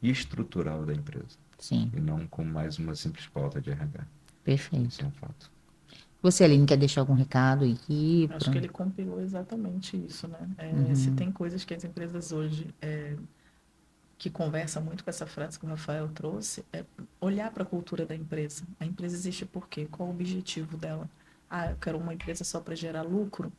estrutural da empresa Sim. e não como mais uma simples pauta de RH. Isso Perfeito. é um fato. Você, Aline, quer deixar algum recado aqui? Acho que ele compilou exatamente isso, né? Se Uhum. tem coisas que as empresas hoje que conversa muito com essa frase que o Rafael trouxe, é olhar para a cultura da empresa. A empresa existe por quê? Qual o objetivo dela? Ah, eu quero uma empresa só para gerar lucro?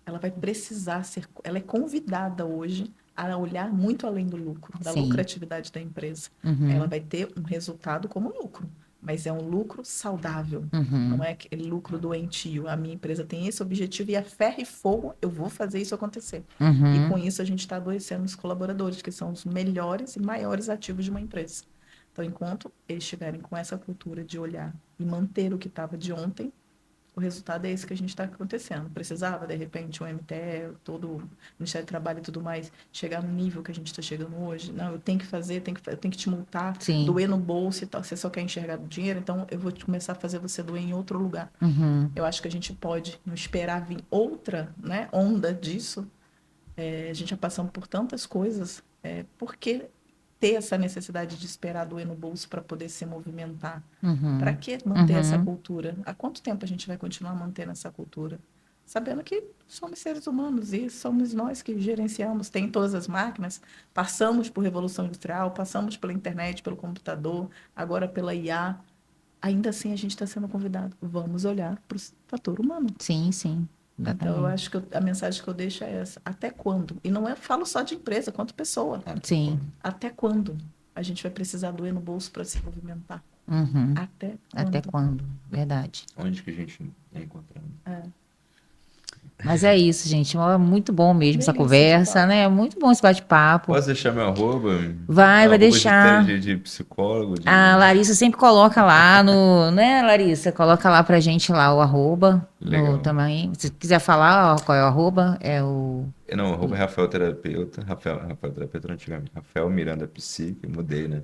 Ela vai precisar ser, ela é convidada hoje a olhar muito além do lucro, da Sim. lucratividade da empresa. Ela Uhum. vai ter um resultado como lucro, mas é um lucro saudável. Não Uhum. é aquele lucro doentio. A minha empresa tem esse objetivo e a ferro e fogo eu vou fazer isso acontecer. E Uhum. com isso a gente está adoecendo os colaboradores, que são os melhores e maiores ativos de uma empresa. Então, enquanto eles estiverem com essa cultura de olhar e manter o que estava de ontem, o resultado é esse que a gente está acontecendo. Precisava, de repente, um MTE, todo o Ministério do Trabalho e tudo mais, chegar no nível que a gente está chegando hoje. Não, eu tenho que fazer, eu tenho que te multar, Sim. doer no bolso e tal. Você só quer enxergar o dinheiro, então eu vou começar a fazer você doer em outro lugar. Uhum. Eu acho que a gente pode não esperar vir outra, né, onda disso. A gente já passamos por tantas coisas. Por que ter essa necessidade de esperar doer no bolso para poder se movimentar? Para Uhum. que manter essa Uhum. cultura? Há quanto tempo a gente vai continuar mantendo essa cultura? Sabendo que somos seres humanos e somos nós que gerenciamos, tem todas as máquinas, passamos por revolução industrial, passamos pela internet, pelo computador, agora pela IA. Ainda assim a gente está sendo convidado. Vamos olhar para o fator humano. Sim, sim. Então, eu Exatamente. acho que a mensagem que eu deixo é essa. Até quando? E não falo só de empresa, quanto pessoa. Até Sim. quando? Até quando a gente vai precisar doer no bolso para se movimentar? Uhum. Até Até quando? quando? Verdade. Onde que a gente está encontrando? É. Mas é isso, gente. Ó, muito bom mesmo essa Delícia de conversa, papo. né? Muito bom esse bate-papo. Posso deixar meu arroba? Vai Arroba deixar. de psicólogo. A Larissa sempre coloca lá no, né, Larissa? Coloca lá pra gente lá o arroba Legal. também. Se quiser falar, ó, qual é o arroba, é o... Não, arroba Rafael Terapeuta. Rafael Terapeuta não antigamente. Rafael Miranda Psi, que eu mudei, né?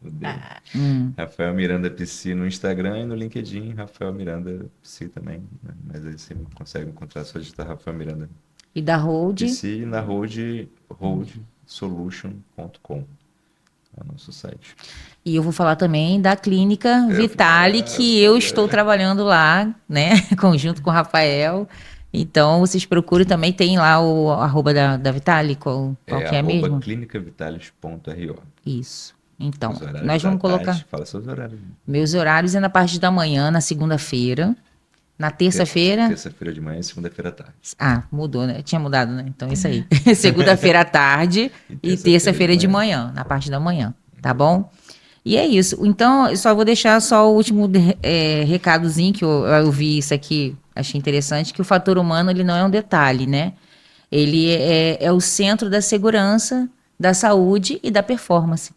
Mudei. Rafael Miranda Psi no Instagram e no LinkedIn, Rafael Miranda Psi também. Né? Mas aí você consegue encontrar, só digitar Rafael Miranda E da Hold. Psi na holdsolution.com. É o nosso site. E eu vou falar também da Clínica Vitale, que eu estou trabalhando lá, né? Conjunto com o Rafael. Então, vocês procuram também, tem lá o arroba da Vitale, qual que é mesmo? clinicavitalis.ro. Isso. Então, Os horários nós vamos da tarde. colocar Fala seus horários. meus horários é na parte da manhã, na segunda-feira. Na terça-feira... Terça-feira de manhã e segunda-feira à tarde. Ah, mudou, né? Tinha mudado, né? Então, isso aí. Segunda-feira à tarde e terça-feira de manhã, na parte da manhã, tá bom? E é isso. Então, eu só vou deixar só o último recadozinho, que eu vi isso aqui, achei interessante, que o fator humano, ele não é um detalhe, né? Ele é o centro da segurança, da saúde e da performance.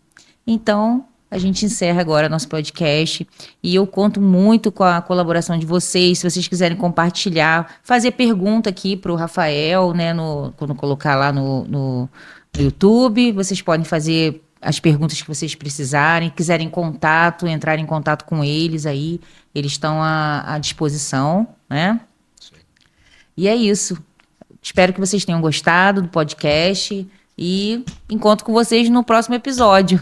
Então, a gente encerra agora nosso podcast e eu conto muito com a colaboração de vocês. Se vocês quiserem compartilhar, fazer pergunta aqui para o Rafael, né, quando colocar lá no YouTube, vocês podem fazer as perguntas que vocês precisarem, quiserem contato, entrar em contato com eles aí, eles estão à disposição, né? E é isso. Espero que vocês tenham gostado do podcast e encontro com vocês no próximo episódio.